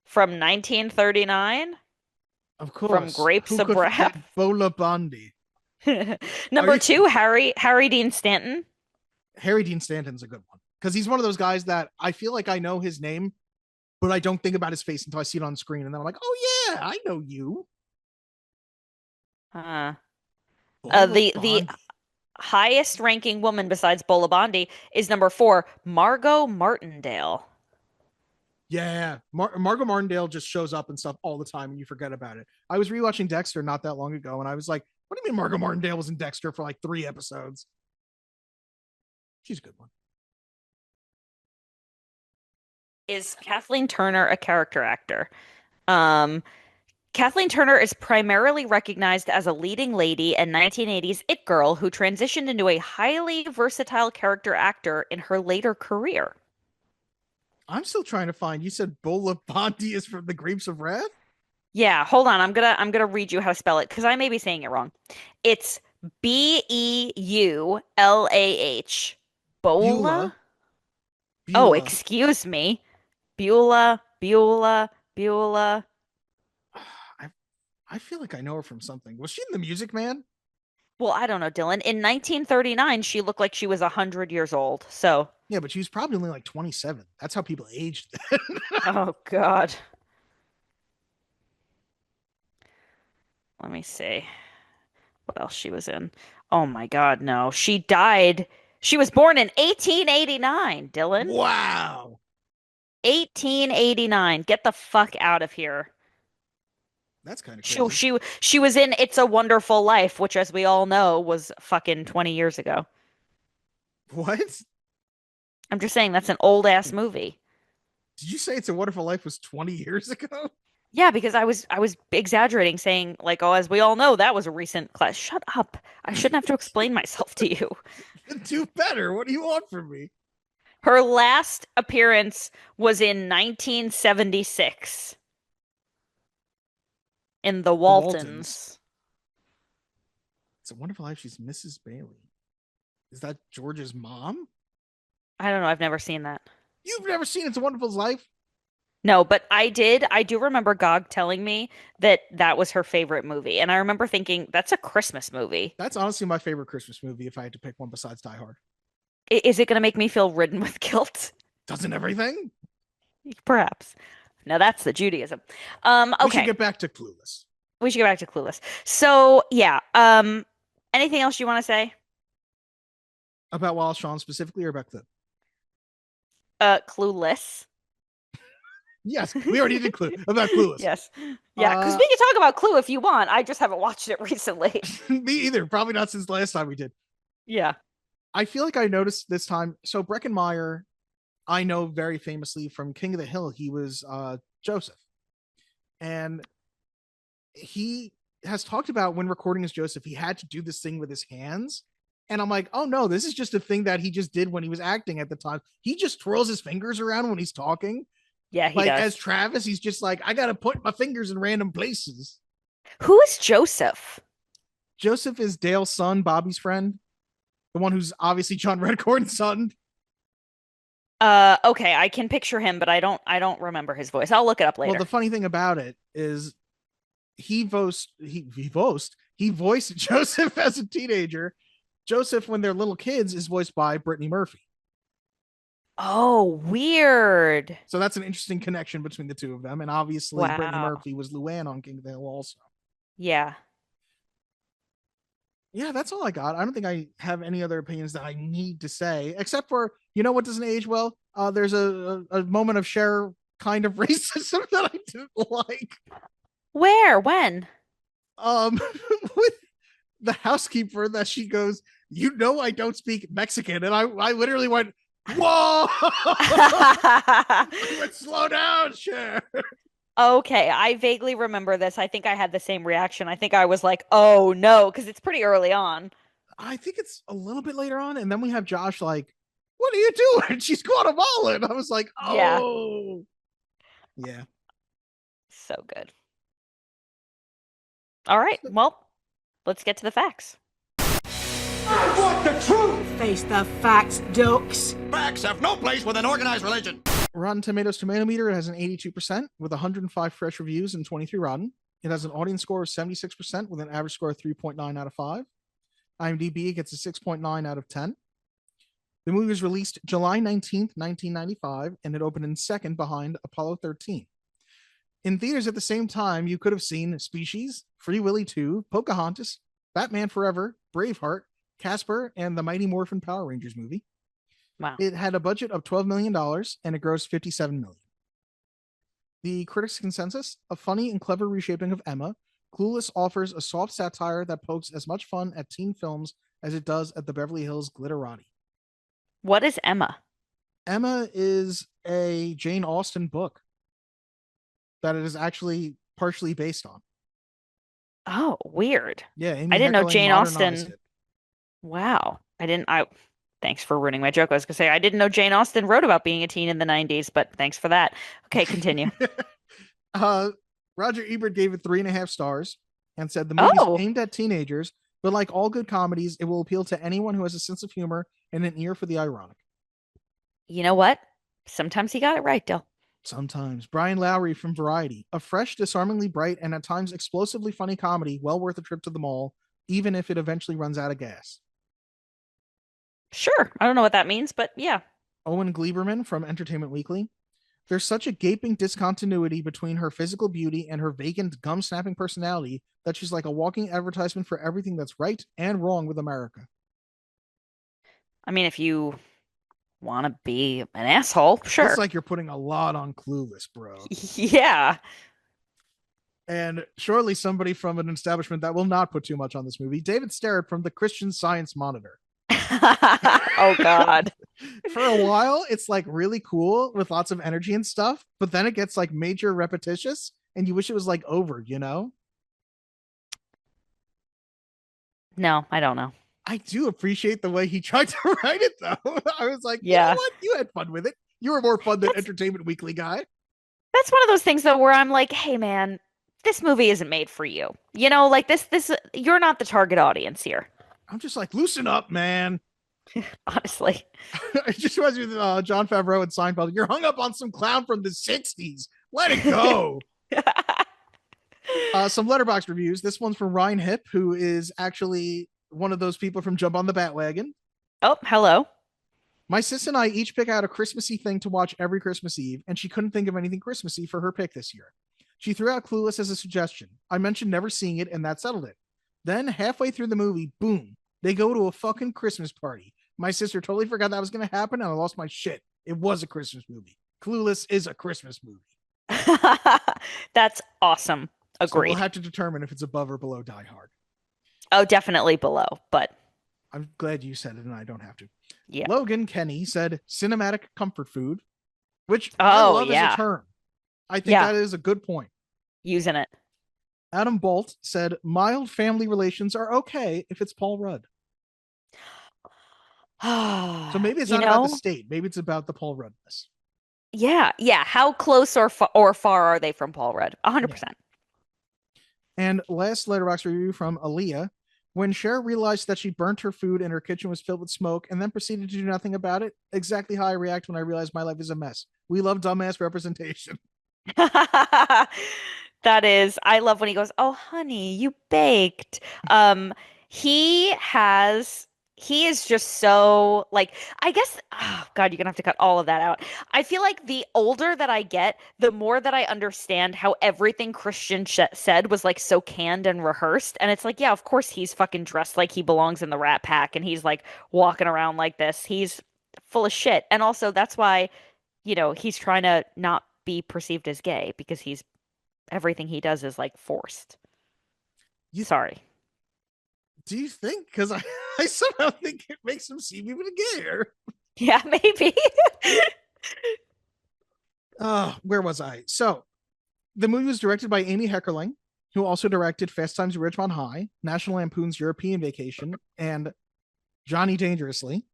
from 1939 Of from course. Grapes Who of could Wrath. forget Bola Bondi? Number you- two, Harry Dean Stanton. Harry Dean Stanton's a good one because he's one of those guys that I feel like I know his name, but I don't think about his face until I see it on screen, and then I'm like, oh yeah, I know you. Uh, Bola the Bondi. highest ranking woman besides Bola Bondi is number four, Margot Martindale. Yeah, Margot Martindale just shows up and stuff all the time, and you forget about it. I was rewatching Dexter not that long ago, and I was like, "What do you mean Margot Martindale was in Dexter for like 3 episodes?" She's a good one. Is Kathleen Turner a character actor? Um, Kathleen Turner is primarily recognized as a leading lady and 1980s it girl who transitioned into a highly versatile character actor in her later career. I'm still trying to find. You said Bola Bondi is from the Grapes of Wrath? Yeah, hold on. I'm gonna read you how to spell it because I may be saying it wrong. It's Beulah. Bola? Oh, Beulah. excuse me. Beulah. I I feel like I know her from something. Was she in The Music Man? Well, I don't know, Dylan. In 1939, she looked like she was 100 years old. So, Yeah, but she was probably only like 27. That's how people aged. oh God. Let me see what else she was in. Oh my God, no. She died. She was born in 1889, Dylan. Wow. 1889. Get the fuck out of here. That's kind of She, crazy. she she was in It's a Wonderful Life, which as we all know was fucking 20 years ago. What? I'm just saying that's an old ass movie. Did you say It's a Wonderful Life was 20 years ago? Yeah, because I was exaggerating saying like, oh, as we all know, that was a recent class. Shut up. I shouldn't have to explain myself to you. Do better. What do you want from me? Her last appearance was in 1976 in The Waltons. It's a Wonderful Life. She's Mrs. Bailey. Is that George's mom? I don't know. I've never seen that. You've never seen It's a Wonderful Life? No, but I did. I do remember Gog telling me that that was her favorite movie. And I remember thinking, that's a Christmas movie. That's honestly my favorite Christmas movie if I had to pick one besides Die Hard. Is it going to make me feel ridden with guilt? Doesn't everything? Perhaps. Now that's the Judaism. We should Okay. get back to Clueless. We should get back to Clueless. So, yeah. Anything else you want to say? About Wallace Shawn specifically or about Clue? Clueless. Yes, we already did Clue. About Clueless. Yes. Yeah, because we can talk about Clue if you want. I just haven't watched it recently. Me either. Probably not since the last time we did. Yeah. I feel like I noticed this time. So Breckenmeyer, I know very famously from King of the Hill. He was Joseph. And he has talked about when recording as Joseph, he had to do this thing with his hands. And I'm like, oh no, this is just a thing that he just did when he was acting at the time. He just twirls his fingers around when he's talking. Yeah, he like does. as Travis, he's just like, I gotta put my fingers in random places. Who is Joseph? Joseph is Dale's son, Bobby's friend, the one who's obviously John Redcorn's son. Okay, I can picture him, but I don't remember his voice. I'll look it up later. Well, the funny thing about it is he voiced Joseph as a teenager. Joseph, when they're little kids, is voiced by Brittany Murphy. Oh, weird. So that's an interesting connection between the two of them. And obviously, Brittany Wow. Murphy was Luann on King of the Hill also. Yeah. Yeah, that's all I got. I don't think I have any other opinions that I need to say, except for, you know what doesn't age well? There's a moment of Cher kind of racism that I didn't like. Where? When? With the housekeeper that she goes, you know, I don't speak Mexican. And I literally went, whoa! I went, slow down, Cher. Okay, I vaguely remember this. I think I had the same reaction. I think I was like, "Oh no," because it's pretty early on. I think it's a little bit later on. And then we have Josh like, what are you doing? She's guatemalan. I was like, Yeah, oh, yeah. so good. All right, well, let's get to the facts. I want the truth. Face the facts, ducks. Facts have no place with an organized religion. Rotten Tomatoes tomato meter has an 82% with 105 fresh reviews and 23 rotten. It has an audience score of 76% with an average score of 3.9 out of 5. IMDb gets a 6.9 out of 10. The movie was released July 19th, 1995, and it opened in second behind Apollo 13. In theaters at the same time, you could have seen Species, Free Willy 2, Pocahontas, Batman Forever, Braveheart, Casper, and the Mighty Morphin Power Rangers movie. Wow. It had a budget of $12 million and it grossed $57 million. The critics' consensus: a funny and clever reshaping of Emma, Clueless offers a soft satire that pokes as much fun at teen films as it does at the Beverly Hills Glitterati. What is Emma? Emma is a Jane Austen book that it is actually partially based on. Oh, weird. Yeah, Amy I didn't know Heckerling Jane modernized Austen. it. Wow. Thanks for ruining my joke. I was gonna say I didn't know Jane Austen wrote about being a teen in the 90s, but thanks for that. Okay, continue. uh, Roger Ebert gave it 3.5 stars and said the movie's Oh, aimed at teenagers, but like all good comedies, it will appeal to anyone who has a sense of humor and an ear for the ironic. you know what? Sometimes he got it right, Dill. Sometimes. Brian Lowry from Variety: a fresh, disarmingly bright, and at times explosively funny comedy, well worth a trip to the mall, even if it eventually runs out of gas. Sure. I don't know what that means, but yeah. Owen Gleiberman from Entertainment Weekly: there's such a gaping discontinuity between her physical beauty and her vacant, gum snapping personality that she's like a walking advertisement for everything that's right and wrong with America. I mean, if you want to be an asshole, sure. Looks like you're putting a lot on Clueless, bro. Yeah. And surely somebody from an establishment that will not put too much on this movie, David Starrett from the Christian Science Monitor. Oh God. For a while, it's like really cool with lots of energy and stuff, but then it gets like major repetitious and you wish it was like over, you know? No, I don't know. I do appreciate the way he tried to write it though. I was like, you know Yeah. what? You had fun with it. You were more fun than That's- Entertainment Weekly guy. That's one of those things though where I'm like, hey man, this movie isn't made for you. You know, like this you're not the target audience here, I'm just like, loosen up, man. honestly. It just reminds me of John Favreau and Seinfeld. You're hung up on some clown from the 60s. Let it go. Some letterbox reviews. This one's from Ryan Hipp, who is actually one of those people from Jump on the Batwagon. Oh, hello. My sis and I each pick out a Christmassy thing to watch every Christmas Eve, and she couldn't think of anything Christmassy for her pick this year. She threw out Clueless as a suggestion. I mentioned never seeing it, and that settled it. Then, halfway through the movie, boom, they go to a fucking Christmas party. My sister totally forgot that was going to happen, and I lost my shit. It was a Christmas movie. Clueless is a Christmas movie. That's awesome. So Agreed. we'll have to determine if it's above or below Die Hard. Oh, definitely below, but I'm glad you said it, and I don't have to. yeah. Logan Kenny said cinematic comfort food, which I Oh, love yeah. as a term. I think Yeah. that is a good point. Using it. Adam Bolt said mild family relations are okay if it's Paul Rudd. So maybe it's You not about the know? state. Maybe it's about the Paul Ruddness. Yeah, yeah. How close or far are they from Paul Rudd? 100%. And last letterbox review from Aaliyah. When Cher realized that she burnt her food and her kitchen was filled with smoke and then proceeded to do nothing about it, exactly how I react when I realize my life is a mess. We love dumbass representation. That is, I love when he goes, "Oh, honey, you baked." Um, he has he is just so like I guess oh God, you're gonna have to cut all of that out. I feel like the older that I get, the more that I understand how everything Christian sh said was like so canned and rehearsed. And it's like, yeah, of course he's fucking dressed like he belongs in the Rat Pack and he's like walking around like this. He's full of shit. And also that's why, he's trying to not be perceived as gay because he's everything he does is like forced. You, Sorry. do you think? Because I somehow think it makes him seem even gayer. Yeah, maybe. Where was I? So the movie was directed by Amy Heckerling, who also directed Fast Times at Ridgemont High, National Lampoon's European Vacation, and Johnny Dangerously.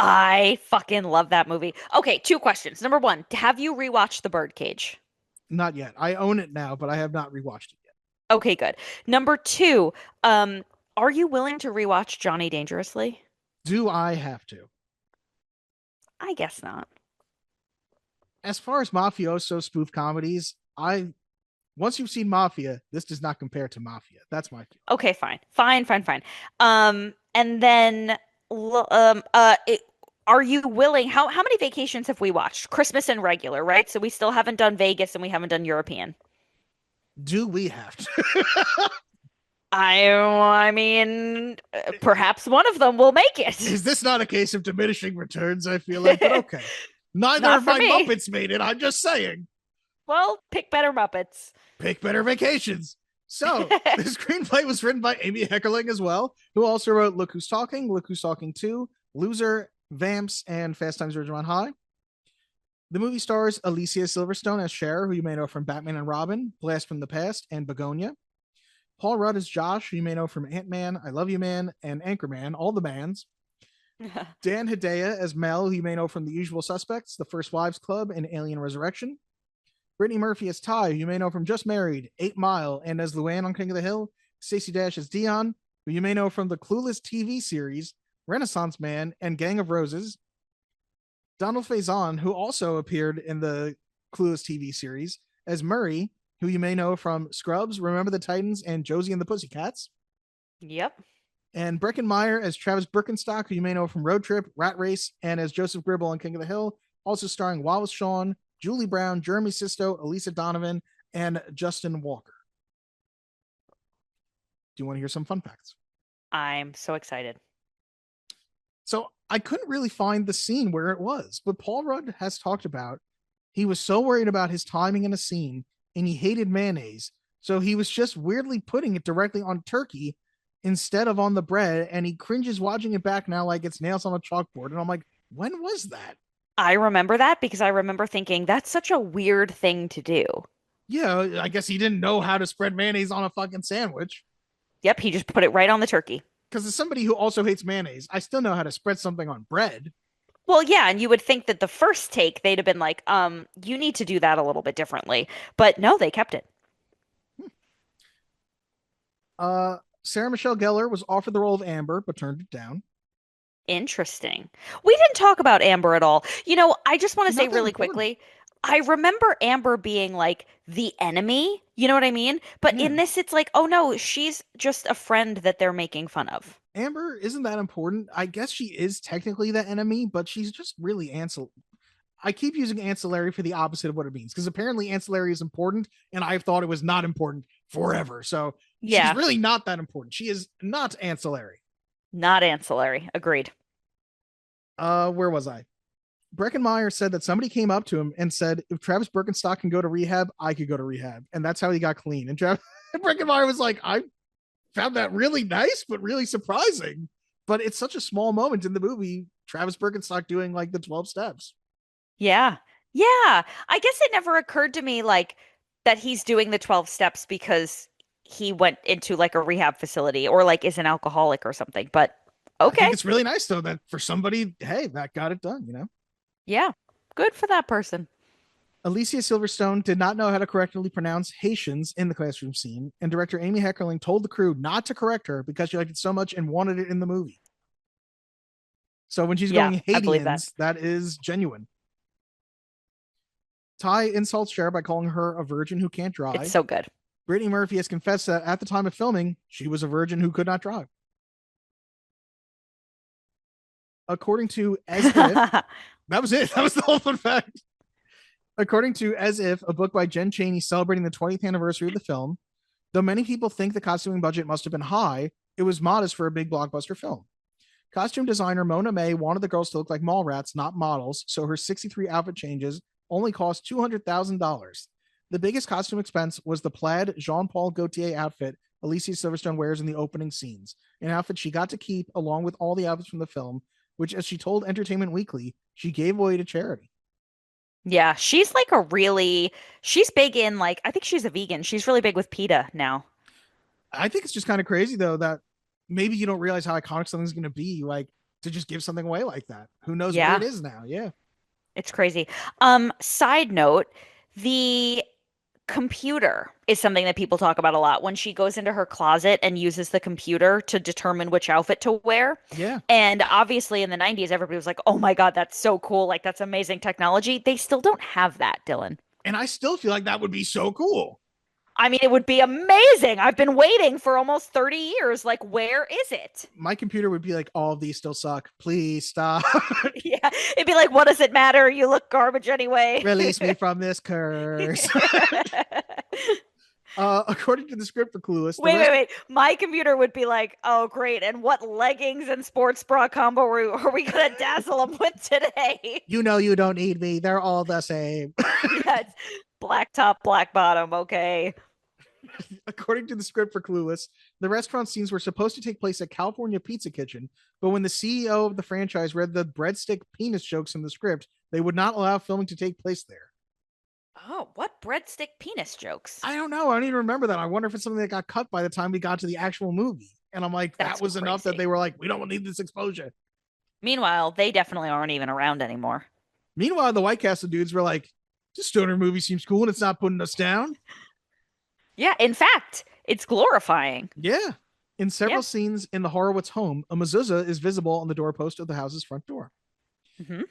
I fucking love that movie. Okay, two questions. Number one, have you rewatched The Birdcage? Not yet. I own it now, but I have not rewatched it yet. Okay, good. Number two, are you willing to rewatch Johnny Dangerously? Do I have to? I guess not. As far as mafioso spoof comedies, once you've seen Mafia, this does not compare to Mafia. That's my feeling. Okay, fine. Fine, fine, fine. And then are you willing? How many vacations have we watched? Christmas and regular, right? So we still haven't done Vegas and we haven't done European. Do we have to? I mean, perhaps one of them will make it. Is this not a case of diminishing returns? I feel like, but okay. Neither Not of for my me. Muppets made it. I'm just saying. Well, pick better Muppets. Pick better vacations. So the screenplay was written by Amy Heckerling as well, who also wrote Look Who's Talking, Look Who's Talking 2, Loser, Vamps, and Fast Times at Ridgemont High. The movie stars Alicia Silverstone as Cher, who you may know from Batman and Robin, Blast from the Past, and Begonia. Paul Rudd as Josh, who you may know from Ant-Man, I Love You Man, and Anchorman, all the bands. Dan Hedaya as Mel, who you may know from The Usual Suspects, The First Wives Club, and Alien Resurrection. Brittany Murphy as Ty, who you may know from Just Married, 8 Mile, and as Luann on King of the Hill. Stacey Dash as Dion, who you may know from the Clueless TV series, Renaissance Man, and Gang of Roses. Donald Faison, who also appeared in the Clueless TV series, as Murray, who you may know from Scrubs, Remember the Titans, and Josie and the Pussycats. Yep. And Breckin Meyer as Travis Birkenstock, who you may know from Road Trip, Rat Race, and as Joseph Gribble on King of the Hill, also starring Wallace Shawn, Julie Brown, Jeremy Sisto, Elisa Donovan, and Justin Walker. Do you want to hear some fun facts? I'm so excited. So I couldn't really find the scene where it was, but Paul Rudd has talked about he was so worried about his timing in a scene and he hated mayonnaise. So he was just weirdly putting it directly on turkey instead of on the bread. And he cringes watching it back now like it's nails on a chalkboard. And I'm like, when was that? I remember that because I remember thinking that's such a weird thing to do. Yeah, I guess he didn't know how to spread mayonnaise on a fucking sandwich. Yep, he just put it right on the turkey. Because as somebody who also hates mayonnaise, I still know how to spread something on bread. Well, yeah, and you would think that the first take they'd have been like, you need to do that a little bit differently. But no, they kept it. Sarah Michelle Gellar was offered the role of Amber, but turned it down. Interesting. We didn't talk about Amber at all. I just want to Not say that really important. quickly, I remember Amber being like the enemy. You know what I mean? But in this, it's like, oh no, she's just a friend that they're making fun of. Amber isn't that important. I guess she is technically the enemy, but she's just really ancillary. I keep using ancillary for the opposite of what it means because apparently ancillary is important, and I've thought it was not important forever. So Yeah, she's really not that important. She is not ancillary. not ancillary. Agreed. Where was I? Breckin Meyer said that somebody came up to him and said, if Travis Birkenstock can go to rehab, I could go to rehab. And that's how he got clean. And Breckin Meyer was like, I found that really nice, but really surprising. But it's such a small moment in the movie, Travis Birkenstock doing like the 12 steps. Yeah. Yeah. I guess it never occurred to me like that he's doing the 12 steps because he went into like a rehab facility or like is an alcoholic or something. But I okay. think it's really nice though that for somebody, hey, that got it done, you know? Yeah. Good for that person. Alicia Silverstone did not know how to correctly pronounce Haitians in the classroom scene, and director Amy Heckerling told the crew not to correct her because she liked it so much and wanted it in the movie. So when she's going I believe Haitians, that is genuine. Ty insults Cher by calling her a virgin who can't drive. It's so good. Brittany Murphy has confessed that at the time of filming, she was a virgin who could not drive. According to As If, that was it. That was the whole fun fact. According to As If, a book by Jen Chaney celebrating the 20th anniversary of the film, though many people think the costuming budget must have been high, it was modest for a big blockbuster film. Costume designer Mona May wanted the girls to look like mall rats, not models, so her 63 outfit changes only cost $200,000. The biggest costume expense was the plaid Jean-Paul Gaultier outfit Alicia Silverstone wears in the opening scenes, an outfit she got to keep along with all the outfits from the film, which, as she told Entertainment Weekly, she gave away to charity. Yeah, she's like she's big in like, I think she's a vegan. She's really big with PETA now. I think it's just kind of crazy, though, that maybe you don't realize how iconic something's going to be, like, to just give something away like that. Who knows where Yeah, it is now? Yeah. it's crazy. Side note, the computer is something that people talk about a lot when she goes into her closet and uses the computer to determine which outfit to wear. Yeah. And obviously in the 90s, everybody was like, oh my God, that's so cool. Like, that's amazing technology. They still don't have that, Dylan. And I still feel like that would be so cool. I mean, it would be amazing. I've been waiting for almost 30 years. Like, where is it? My computer would be like, all of these still suck. Please stop. Yeah, it'd be like, what does it matter? You look garbage anyway. Release me from this curse. According to the script for Clueless, Wait. My computer would be like, oh, great. And what leggings and sports bra combo are we going to dazzle them with today? You know you don't need me. They're all the same. Yeah, it's black top, black bottom. Okay. According to the script for Clueless, the restaurant scenes were supposed to take place at California Pizza Kitchen, but when the CEO of the franchise read the breadstick penis jokes in the script, they would not allow filming to take place there. Oh, what breadstick penis jokes? I don't know. I don't even remember that. I wonder if it's something that got cut by the time we got to the actual movie. And I'm like, That's that was enough that crazy. they were like, we don't need this exposure. Meanwhile, they definitely aren't even around anymore. Meanwhile, the White Castle dudes were like, this stoner movie seems cool and it's not putting us down. Yeah, in fact, it's glorifying. Yeah. In several scenes in the Horowitz home, a mezuzah is visible on the doorpost of the house's front door. Mm-hmm.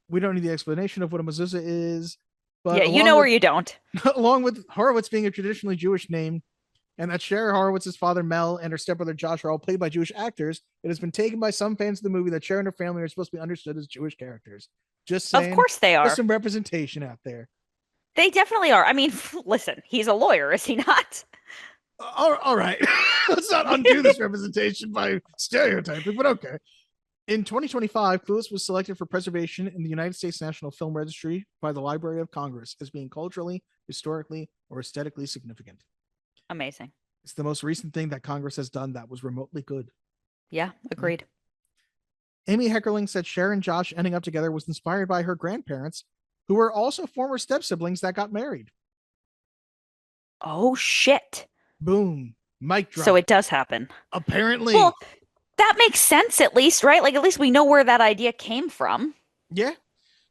We don't need the explanation of what a mezuzah is, but Yeah, you know, or you don't. Along with Horowitz being a traditionally Jewish name, and that Cher Horowitz's father Mel and her stepbrother Josh are all played by Jewish actors, it has been taken by some fans of the movie that Cher and her family are supposed to be understood as Jewish characters. Just saying, Of course they are. There's some representation out there. They definitely are. I mean, listen, he's a lawyer, is he not? All right. Let's not undo this representation by stereotyping, but okay. In 2025, Clueless was selected for preservation in the United States National Film Registry by the Library of Congress as being culturally, historically, or aesthetically significant. Amazing. It's the most recent thing that Congress has done that was remotely good. Yeah, agreed. Amy Heckerling said Cher and Josh ending up together was inspired by her grandparents, who were also former step-siblings that got married. Oh, shit. Boom. Mic drop. So it does happen. Apparently. Well, that makes sense at least, right? Like, at least we know where that idea came from. Yeah.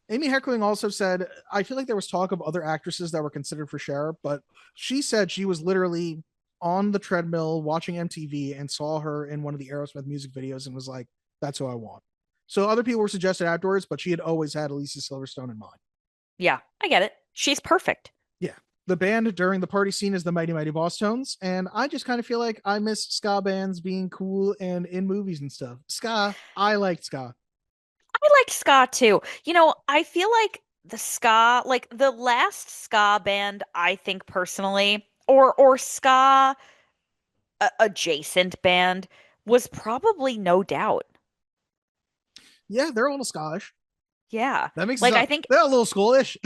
Amy Heckerling also said, I feel like there was talk of other actresses that were considered for Cher, but she said she was literally on the treadmill watching MTV and saw her in one of the Aerosmith music videos and was like, that's who I want. So other people were suggested afterwards, but she had always had Alicia Silverstone in mind. Yeah, I get it. She's perfect. Yeah. The band during the party scene is the Mighty Mighty Boss Tones, and I just kind of feel like I miss ska bands being cool and in movies and stuff. Ska, I liked ska. I like ska too. You know, I feel like the ska, like the last ska band, I think personally, or ska adjacent band was probably No Doubt. Yeah, they're a little Scottish. Yeah. That makes like sense. I think They're a little schoolish.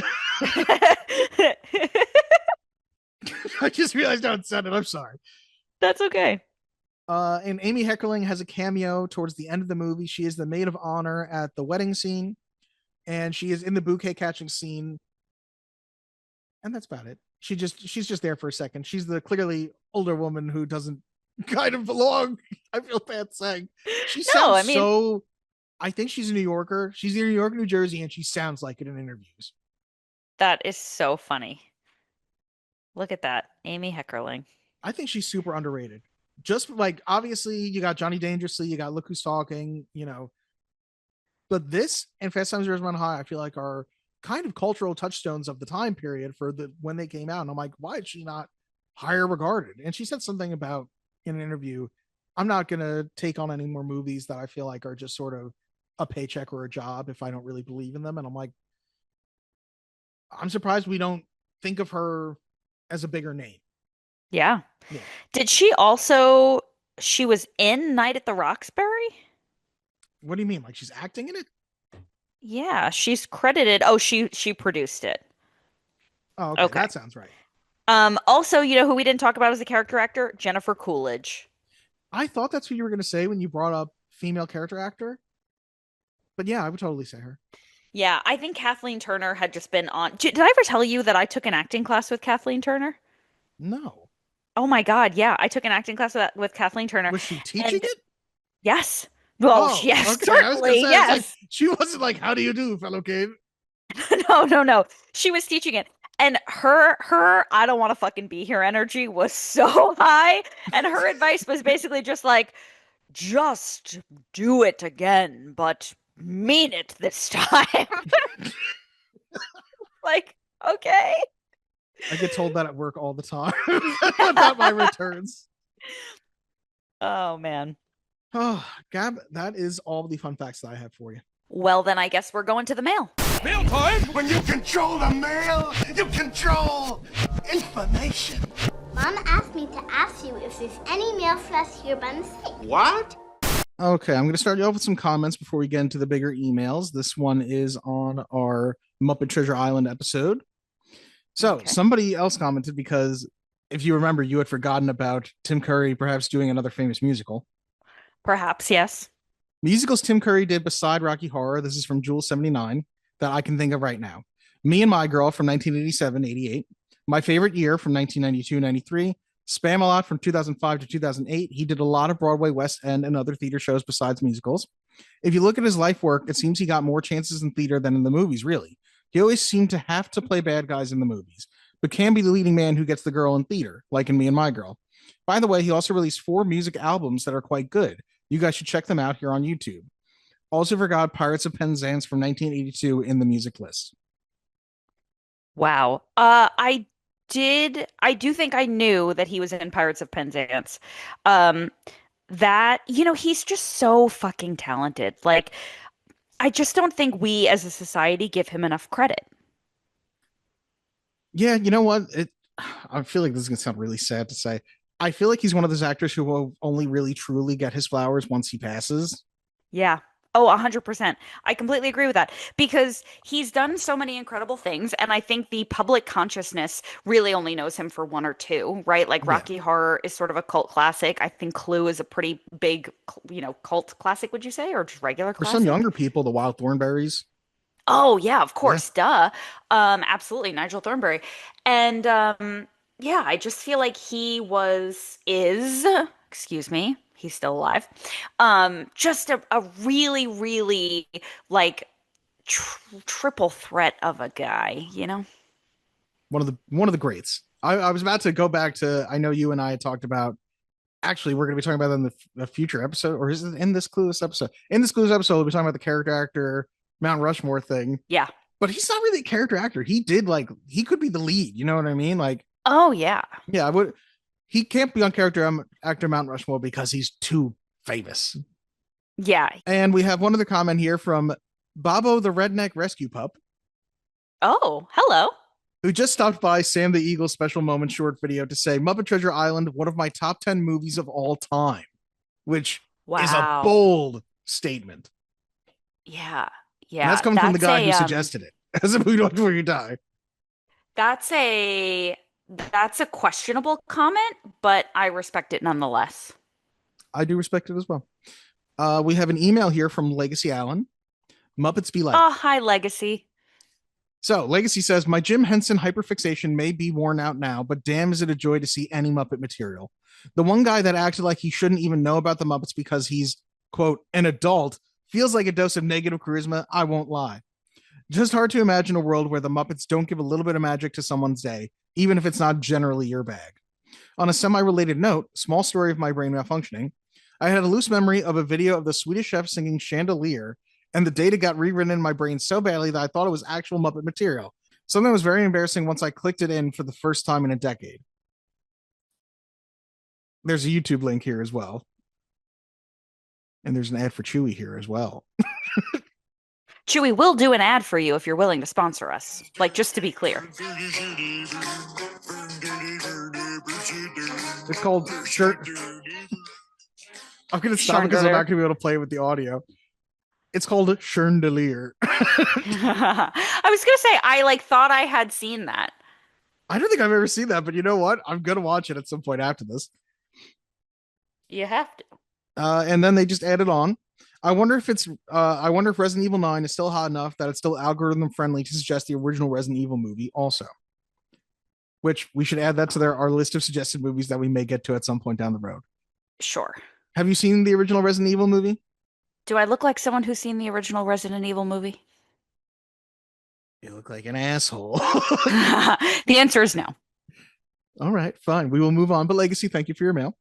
I just realized how it sounded. I'm sorry. That's okay. And Amy Heckerling has a cameo towards the end of the movie. She is the maid of honor at the wedding scene, and she is in the bouquet catching scene. And that's about it. She's just there for a second. She's the clearly older woman who doesn't kind of belong. I feel bad saying. She sounds so. I think she's a New Yorker. She's in New York, New Jersey, and she sounds like it in interviews. That is so funny. Look at that. Amy Heckerling. I think she's super underrated. Just like, obviously, you got Johnny Dangerously, you got Look Who's Talking, you know. But this and Fast Times at Ridgemont High, I feel like are kind of cultural touchstones of the time period for the when they came out. And I'm like, why is she not higher regarded? And she said something about in an interview, I'm not going to take on any more movies that I feel like are just sort of a paycheck or a job if I don't really believe in them. And I'm like, I'm surprised we don't think of her as a bigger name. Yeah. Yeah. Did she also, she was in Night at the Roxbury? What do you mean? Like she's acting in it? Yeah, she's credited. Oh, she produced it. Oh, okay. Okay. That sounds right. Also, you know who we didn't talk about as a character actor? Jennifer Coolidge. I thought that's who you were going to say when you brought up female character actor. But yeah, I would totally say her. Yeah, I think Kathleen Turner had just been on. Did I ever tell you that I took an acting class with Kathleen Turner? No. Oh my God, yeah, I took an acting class with Kathleen Turner. Was she teaching And it? yes. Well, Oh, yes, okay. I was going to certainly, say, I was like, yes. she wasn't like, how do you do, fellow kid? No, no, no. She was teaching it. And her I don't want to fucking be here energy was so high. And her advice was basically just like, just do it again, but mean it this time. Like, okay. I get told that at work all the time about my returns. Oh man. Oh, Gab, that is all the fun facts that I have for you. Well, then I guess we're going to the mail. Mail time! When you control the mail, you control information. Mom asked me to ask you if there's any mail for us here by mistake. What? Okay, I'm going to start you off with some comments before we get into the bigger emails. This one is on our Muppet Treasure Island episode. So Okay. somebody else commented because if you remember, you had forgotten about Tim Curry perhaps doing another famous musical. Perhaps, yes. Musicals Tim Curry did beside Rocky Horror, this is from Jewel79, that I can think of right now. Me and My Girl from 1987-88. My Favorite Year from 1992-93. Spam-A-Lot from 2005 to 2008. He did a lot of Broadway, West End, and other theater shows besides musicals. If you look at his life work, it seems he got more chances in theater than in the movies, really. He always seemed to have to play bad guys in the movies, but can be the leading man who gets the girl in theater, like in Me and My Girl. By the way, he also released 4 music albums that are quite good. You guys should check them out here on YouTube. Also forgot Pirates of Penzance from 1982 in the music list. Wow. I do think I knew that he was in Pirates of Penzance. That, he's just so fucking talented. Like, I just don't think we as a society give him enough credit. Yeah, you know what? I feel like this is going to sound really sad to say. I feel like he's one of those actors who will only really truly get his flowers once he passes. Yeah. Oh, 100%. I completely agree with that because he's done so many incredible things. And I think the public consciousness really only knows him for one or two, right? Like Yeah. Rocky Horror is sort of a cult classic. I think Clue is a pretty big, cult classic, would you say? Or just regular For classic? some younger people, the Wild Thornberries. Oh, yeah, of course. Duh. Absolutely. Nigel Thornberry. And yeah, I just feel like excuse me, he's still alive. Just a really, really like triple threat of a guy, One of the greats. I was about to go back to, I know you and I had talked about, actually, we're going to be talking about that in the future episode, or is it in this Clueless episode? In this Clueless episode, we'll be talking about the character actor Mount Rushmore thing. Yeah. But he's not really a character actor. He could be the lead. You know what I mean? Like, Oh, yeah. yeah, he can't be on actor Mount Rushmore because he's too famous. Yeah. And we have one other comment here from Bobo the Redneck Rescue Pup, Oh, hello. who just stopped by Sam the Eagle's special moment short video to say Muppet Treasure Island, one of my top 10 movies of all time, which is a Wow. bold statement. Yeah. Yeah. And that's coming from the guy who a, suggested it as a movie before you die. That's a questionable comment, but I respect it nonetheless. I do respect it as well. We have an email here from Legacy Allen. Muppets be like. Oh, hi, Legacy. So Legacy says, my Jim Henson hyperfixation may be worn out now, but damn is it a joy to see any Muppet material. The one guy that acted like he shouldn't even know about the Muppets because he's, quote, an adult, feels like a dose of negative charisma, I won't lie. Just hard to imagine a world where the Muppets don't give a little bit of magic to someone's day, even if it's not generally your bag. On a semi-related note, small story of my brain malfunctioning, I had a loose memory of a video of the Swedish Chef singing Chandelier, and the data got rewritten in my brain so badly that I thought it was actual Muppet material. Something was very embarrassing once I clicked it in for the first time in a decade. There's a YouTube link here as well. And there's an ad for Chewy here as well. Chewy will do an ad for you if you're willing to sponsor us. Like, just to be clear. It's called Shirt. I'm going to stop because I'm not going to be able to play it with the audio. It's called Chandelier. I was going to say, I like thought I had seen that. I don't think I've ever seen that, but you know what? I'm going to watch it at some point after this. You have to. And then they just added on. I wonder if Resident Evil 9 is still hot enough that it's still algorithm friendly to suggest the original Resident Evil movie also. Which we should add that to our list of suggested movies that we may get to at some point down the road. Sure. Have you seen the original Resident Evil movie? Do I look like someone who's seen the original Resident Evil movie? You look like an asshole. The answer is no. All right, fine. We will move on. But Legacy, thank you for your mail.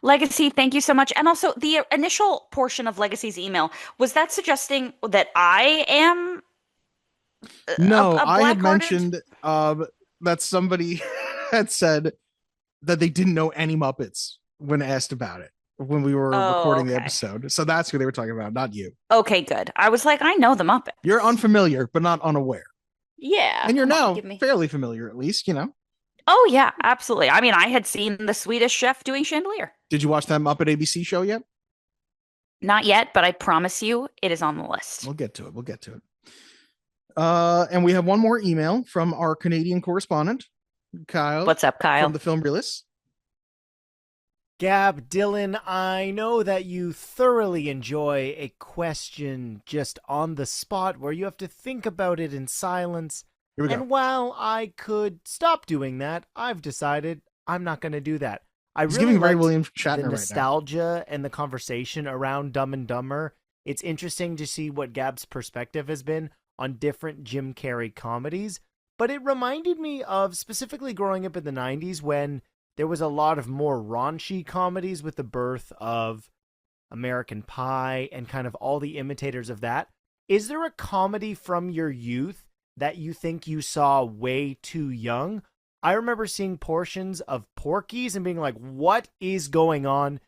Legacy, thank you so much. And also, the initial portion of Legacy's email, was that suggesting that I am No, a I had black-hearted? mentioned that somebody had said that they didn't know any Muppets when asked about it when we were recording the episode. So that's who they were talking about, not you. Okay, good. I was like, I know the Muppet. You're unfamiliar, but not unaware. Yeah. And you're come on, now give me- fairly familiar, at least, you know. Oh, yeah, absolutely. I mean, I had seen the Swedish Chef doing Chandelier. Did you watch that Muppet ABC show yet? Not yet, but I promise you it is on the list. We'll get to it. We'll get to it. And we have one more email from our Canadian correspondent, Kyle. What's up, Kyle? From the Film Realist. Gab, Dylan, I know that you thoroughly enjoy a question just on the spot where you have to think about it in silence. Here we go. And while I could stop doing that, I've decided I'm not going to do that. He's really giving very liked William the Shatner right now. nostalgia and the conversation around Dumb and Dumber. It's interesting to see what Gab's perspective has been on different Jim Carrey comedies, but it reminded me of specifically growing up in the 90s when there was a lot of more raunchy comedies with the birth of American Pie and kind of all the imitators of that. Is there a comedy from your youth that you think you saw way too young? I remember seeing portions of Porky's and being like, what is going on?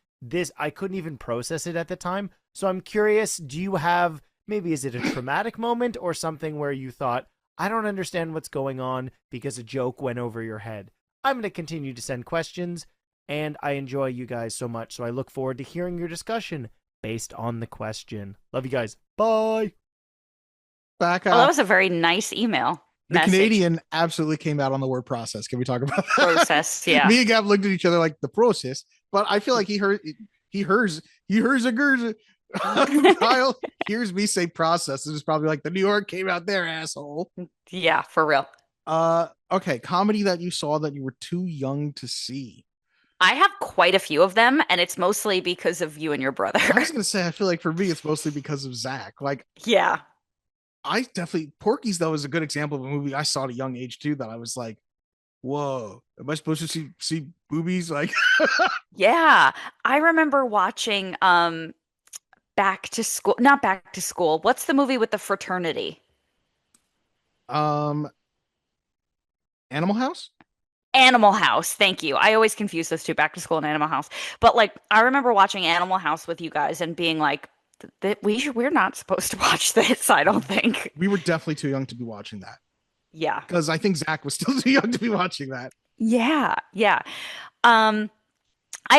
I couldn't even process it at the time. So I'm curious, do you have, maybe is it a traumatic moment or something where you thought, I don't understand what's going on because a joke went over your head? I'm going to continue to send questions, and I enjoy you guys so much, so I look forward to hearing your discussion based on the question. Love you guys. Bye. Back that was a very nice email. The Canadian absolutely came out on the word process. Can we talk about that? Process, yeah. Me and Gab looked at each other like the process, but I feel like he hears a gers. Kyle hears me say process. It was probably like the New York came out there, asshole. Yeah, for real. Okay, comedy that you saw that you were too young to see. I have quite a few of them, and it's mostly because of you and your brother. I was gonna say, I feel like for me, it's mostly because of Zach. Like, yeah. I definitely Porky's though is a good example of a movie I saw at a young age too. That I was like, "Whoa, am I supposed to see boobies?" Like, yeah, I remember watching Back to School. Not Back to School. What's the movie with the fraternity? Animal House. Animal House. Thank you. I always confuse those two, Back to School and Animal House. But like, I remember watching Animal House with you guys and being like, we're not supposed to watch this, I don't think. We were definitely too young to be watching that. Yeah. Because I think Zach was still too young to be watching that. Yeah. Yeah. I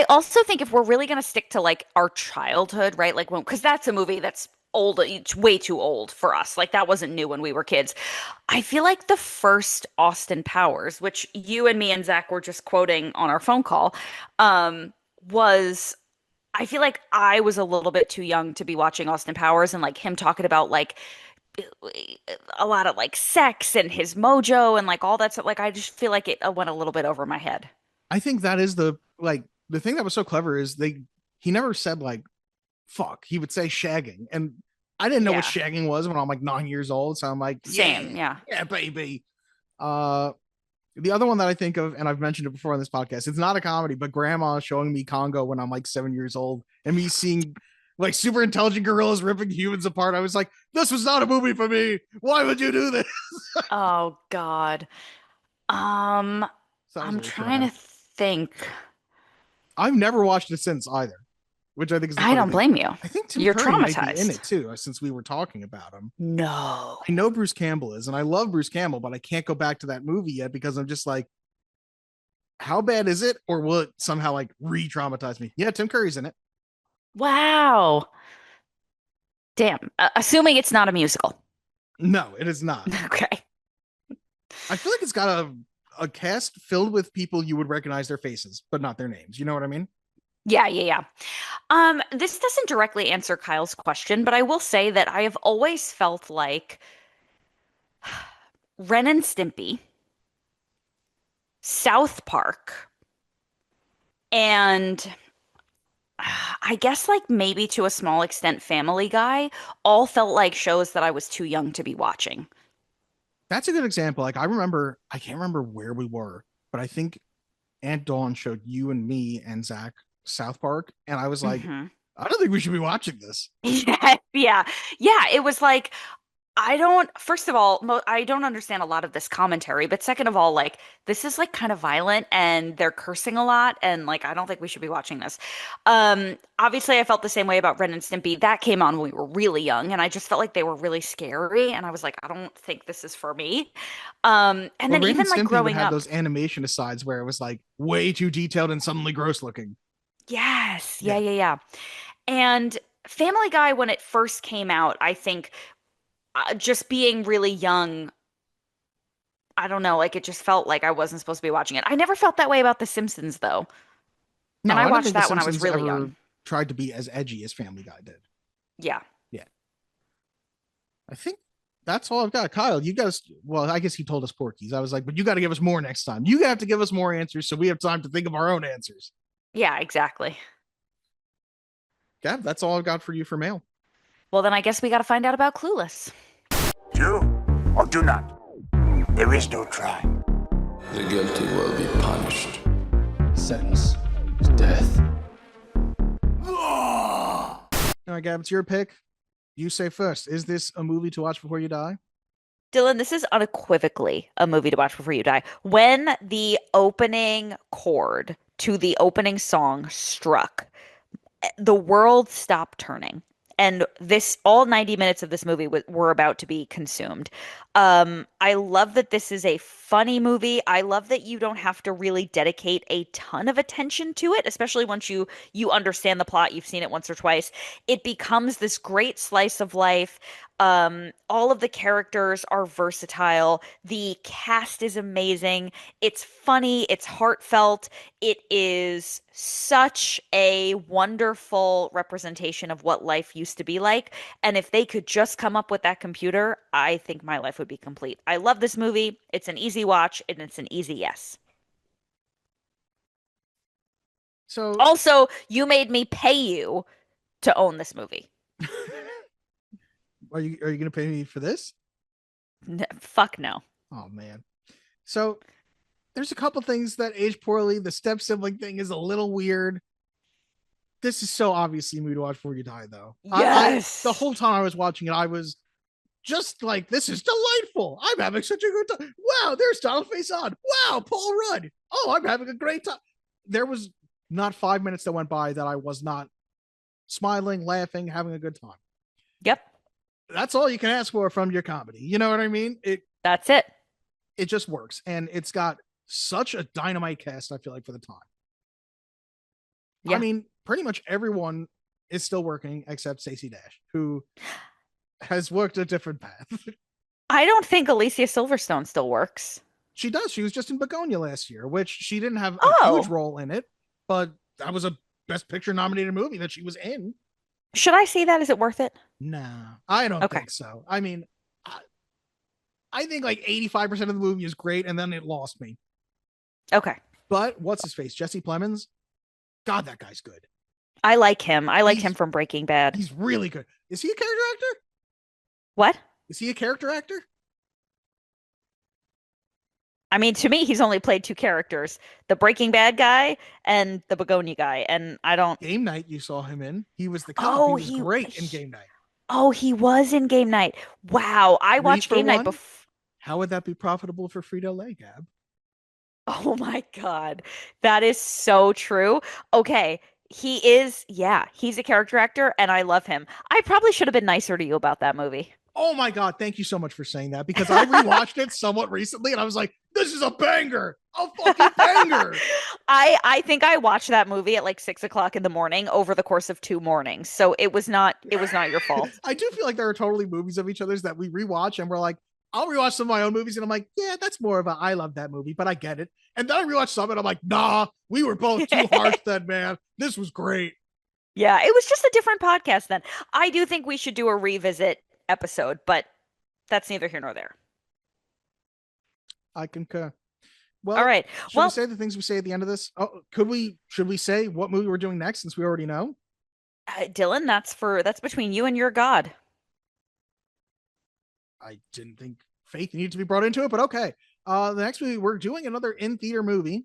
also think if we're really going to stick to like our childhood, right? Like, because that's a movie that's old, it's way too old for us. Like, that wasn't new when we were kids. I feel like the first Austin Powers, which you and me and Zach were just quoting on our phone call, was, I feel like I was a little bit too young to be watching Austin Powers and like him talking about like a lot of like sex and his mojo and like all that stuff. Like, I just feel like it went a little bit over my head. I think that is the thing that was so clever is he never said like fuck. He would say shagging, and I didn't know what shagging was when I'm like 9 years old. So I'm like, same, yeah, baby. The other one that I think of, and I've mentioned it before on this podcast, it's not a comedy, but Grandma showing me Congo when I'm like 7 years old, and me seeing like super intelligent gorillas ripping humans apart. I was like, this was not a movie for me. Why would you do this? Oh God. I'm trying to think. I've never watched it since either. which I think is the I funny don't thing. blame you. I think Tim You're Curry might be in traumatized. it too, since we were talking about him. No. I know Bruce Campbell is, and I love Bruce Campbell, but I can't go back to that movie yet because I'm just like, how bad is it? Or will it somehow like re-traumatize me? Yeah, Tim Curry's in it. Wow. Damn. Assuming it's not a musical. No, it is not. Okay. I feel like it's got a cast filled with people you would recognize their faces, but not their names. You know what I mean? Yeah. This doesn't directly answer Kyle's question, but I will say that I have always felt like Ren and Stimpy, South Park, and I guess like maybe to a small extent Family Guy all felt like shows that I was too young to be watching. That's a good example. Like I can't remember where we were, but I think Aunt Dawn showed you and me and Zach South Park, and I was like, Mhm. I don't think we should be watching this. Yeah. It was like, first of all, I don't understand a lot of this commentary, but second of all, like, this is like kind of violent and they're cursing a lot. And like, I don't think we should be watching this. Obviously, I felt the same way about Ren and Stimpy. That came on when we were really young, and I just felt like they were really scary. And I was like, I don't think this is for me. And Well, then Ren and even like Stimpy would growing have up, those animation asides where it was like way too detailed and suddenly gross looking. yes, Yeah. yeah. And Family Guy, when it first came out, I think just being really young, I don't know, like it just felt like I wasn't supposed to be watching it. I never felt that way about The Simpsons though. No, And I I don't watched think The that when I was Simpsons really ever young. tried to be as edgy as Family Guy did. Yeah. Yeah. I think that's all I've got. Kyle, you guys, well, I guess he told us Porky's. I was like, but you got to give us more next time. You have to give us more answers so we have time to think of our own answers. Yeah, exactly. Gab, that's all I've got for you for mail. Well, then I guess we got to find out about Clueless. Do or do not. There is no try. The guilty will be punished. Sentence is death. All right, Gab, it's your pick. You say first. Is this a movie to watch before you die? Dylan, this is unequivocally a movie to watch before you die. When the opening chord to the opening song struck, the world stopped turning. And all 90 minutes of this movie were about to be consumed. I love that this is a funny movie. I love that you don't have to really dedicate a ton of attention to it, especially once you understand the plot, you've seen it once or twice. It becomes this great slice of life. All of the characters are versatile. The cast is amazing. It's funny. It's heartfelt. It is such a wonderful representation of what life used to be like. And if they could just come up with that computer, I think my life would be complete. I love this movie. It's an easy watch and it's an easy yes. So Also, you made me pay you to own this movie. are you going to pay me for this? Fuck no. Oh man. So there's a couple things that age poorly. The step sibling thing is a little weird. This is so obviously a movie to watch before you die, though. Yes. The whole time I was watching it, I was just like, this is delightful. I'm having such a good time. Wow, there's Donald Faison. Wow, Paul Rudd. Oh, I'm having a great time. There was not 5 minutes that went by that I was not smiling, laughing, having a good time. Yep. That's all you can ask for from your comedy. You know what I mean? That's it. It just works. And it's got such a dynamite cast, I feel like, for the time. Yeah. I mean, pretty much everyone is still working except Stacey Dash, who has worked a different path. I don't think Alicia Silverstone still works. She does. She was just in Begonia last year, which she didn't have a huge role in it, but that was a Best Picture nominated movie that she was in. Should I see that? Is it worth it? Nah, I don't think so. I mean, I think like 85% of the movie is great, and then it lost me. Okay. But what's his face? Jesse Plemons? God, that guy's good. I like him. I liked him from Breaking Bad. He's really good. Is he a character actor? What? Is he a character actor? I mean, to me, he's only played two characters, the Breaking Bad guy and the Begonia guy. And I don't... Game Night you saw him in. He was the cop. Oh, he was great in Game Night. Oh, he was in Game Night. Wow. I watched Game Night before. How would that be profitable for Frito-Lay, Gab? Oh my God. That is so true. Okay. He is, yeah, he's a character actor and I love him. I probably should have been nicer to you about that movie. Oh my God, thank you so much for saying that, because I rewatched it somewhat recently and I was like, this is a banger. A fucking banger. I think I watched that movie at like 6 o'clock in the morning over the course of 2 mornings. So it was not your fault. I do feel like there are totally movies of each other's that we rewatch and we're like, I'll rewatch some of my own movies and I'm like, yeah, that's more of a I love that movie, but I get it. And then I rewatch some and I'm like, nah, we were both too harsh then, man. This was great. Yeah, it was just a different podcast then. I do think we should do a revisit episode, but that's neither here nor there. I concur. Well, all right. Should we say the things we say at the end of this? Oh, should we say what movie we're doing next since we already know? Dylan, that's between you and your God. I didn't think faith needed to be brought into it, but okay. The next movie, we're doing another in-theater movie,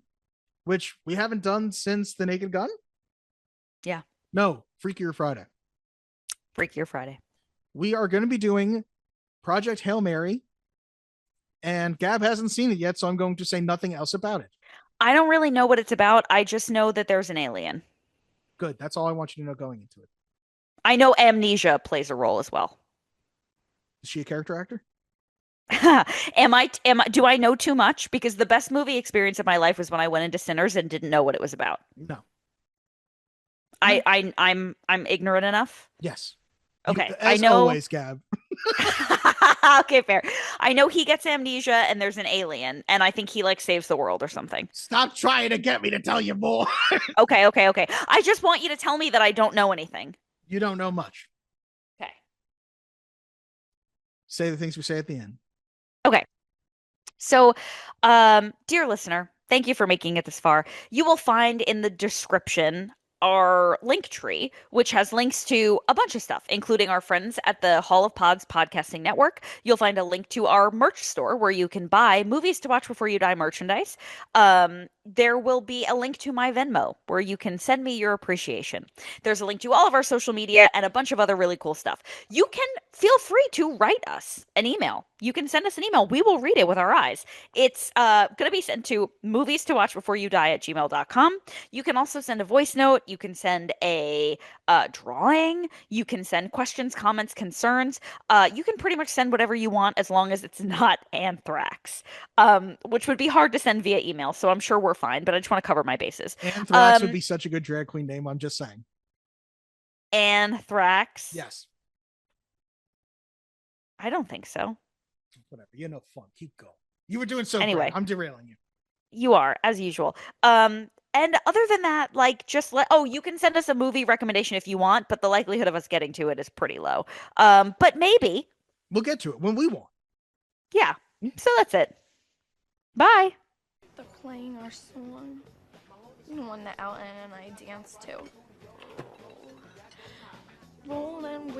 which we haven't done since The Naked Gun. Yeah. No, Freakier Friday. Freakier Friday. We are going to be doing Project Hail Mary, and Gab hasn't seen it yet, so I'm going to say nothing else about it. I don't really know what it's about. I just know that there's an alien. Good. That's all I want you to know going into it. I know amnesia plays a role as well. Is she a character actor? Do I know too much? Because the best movie experience of my life was when I went into Sinners and didn't know what it was about. No. I'm ignorant enough. Yes. Okay. As I know. Always, Gab. Okay, fair. I know he gets amnesia and there's an alien, and I think he like saves the world or something. Stop trying to get me to tell you more. Okay. I just want you to tell me that I don't know anything. You don't know much. Okay. Say the things we say at the end. Okay. So, dear listener, thank you for making it this far. You will find in the description our link tree, which has links to a bunch of stuff, including our friends at the Hall of Pods podcasting network. You'll find a link to our merch store where you can buy Movies to Watch Before You Die merchandise. There will be a link to my Venmo where you can send me your appreciation. There's a link to all of our social media and a bunch of other really cool stuff. You can feel free to write us an email. You can send us an email. We will read it with our eyes. It's going to be sent to movies to watch before you die @gmail.com. You can also send a voice note. You can send a drawing. You can send questions, comments, concerns. You can pretty much send whatever you want as long as it's not anthrax, which would be hard to send via email. So I'm sure we're fine, but I just want to cover my bases. Anthrax would be such a good drag queen name. I'm just saying. Anthrax? Yes. I don't think so. Whatever. You're no fun. Keep going. You were doing so anyway. Great. I'm derailing you. You are, as usual. And other than that, like, just you can send us a movie recommendation if you want, but the likelihood of us getting to it is pretty low. But maybe we'll get to it when we want. Yeah. So that's it. Bye. They're playing our song. The one that Ellen and I danced to. Rolling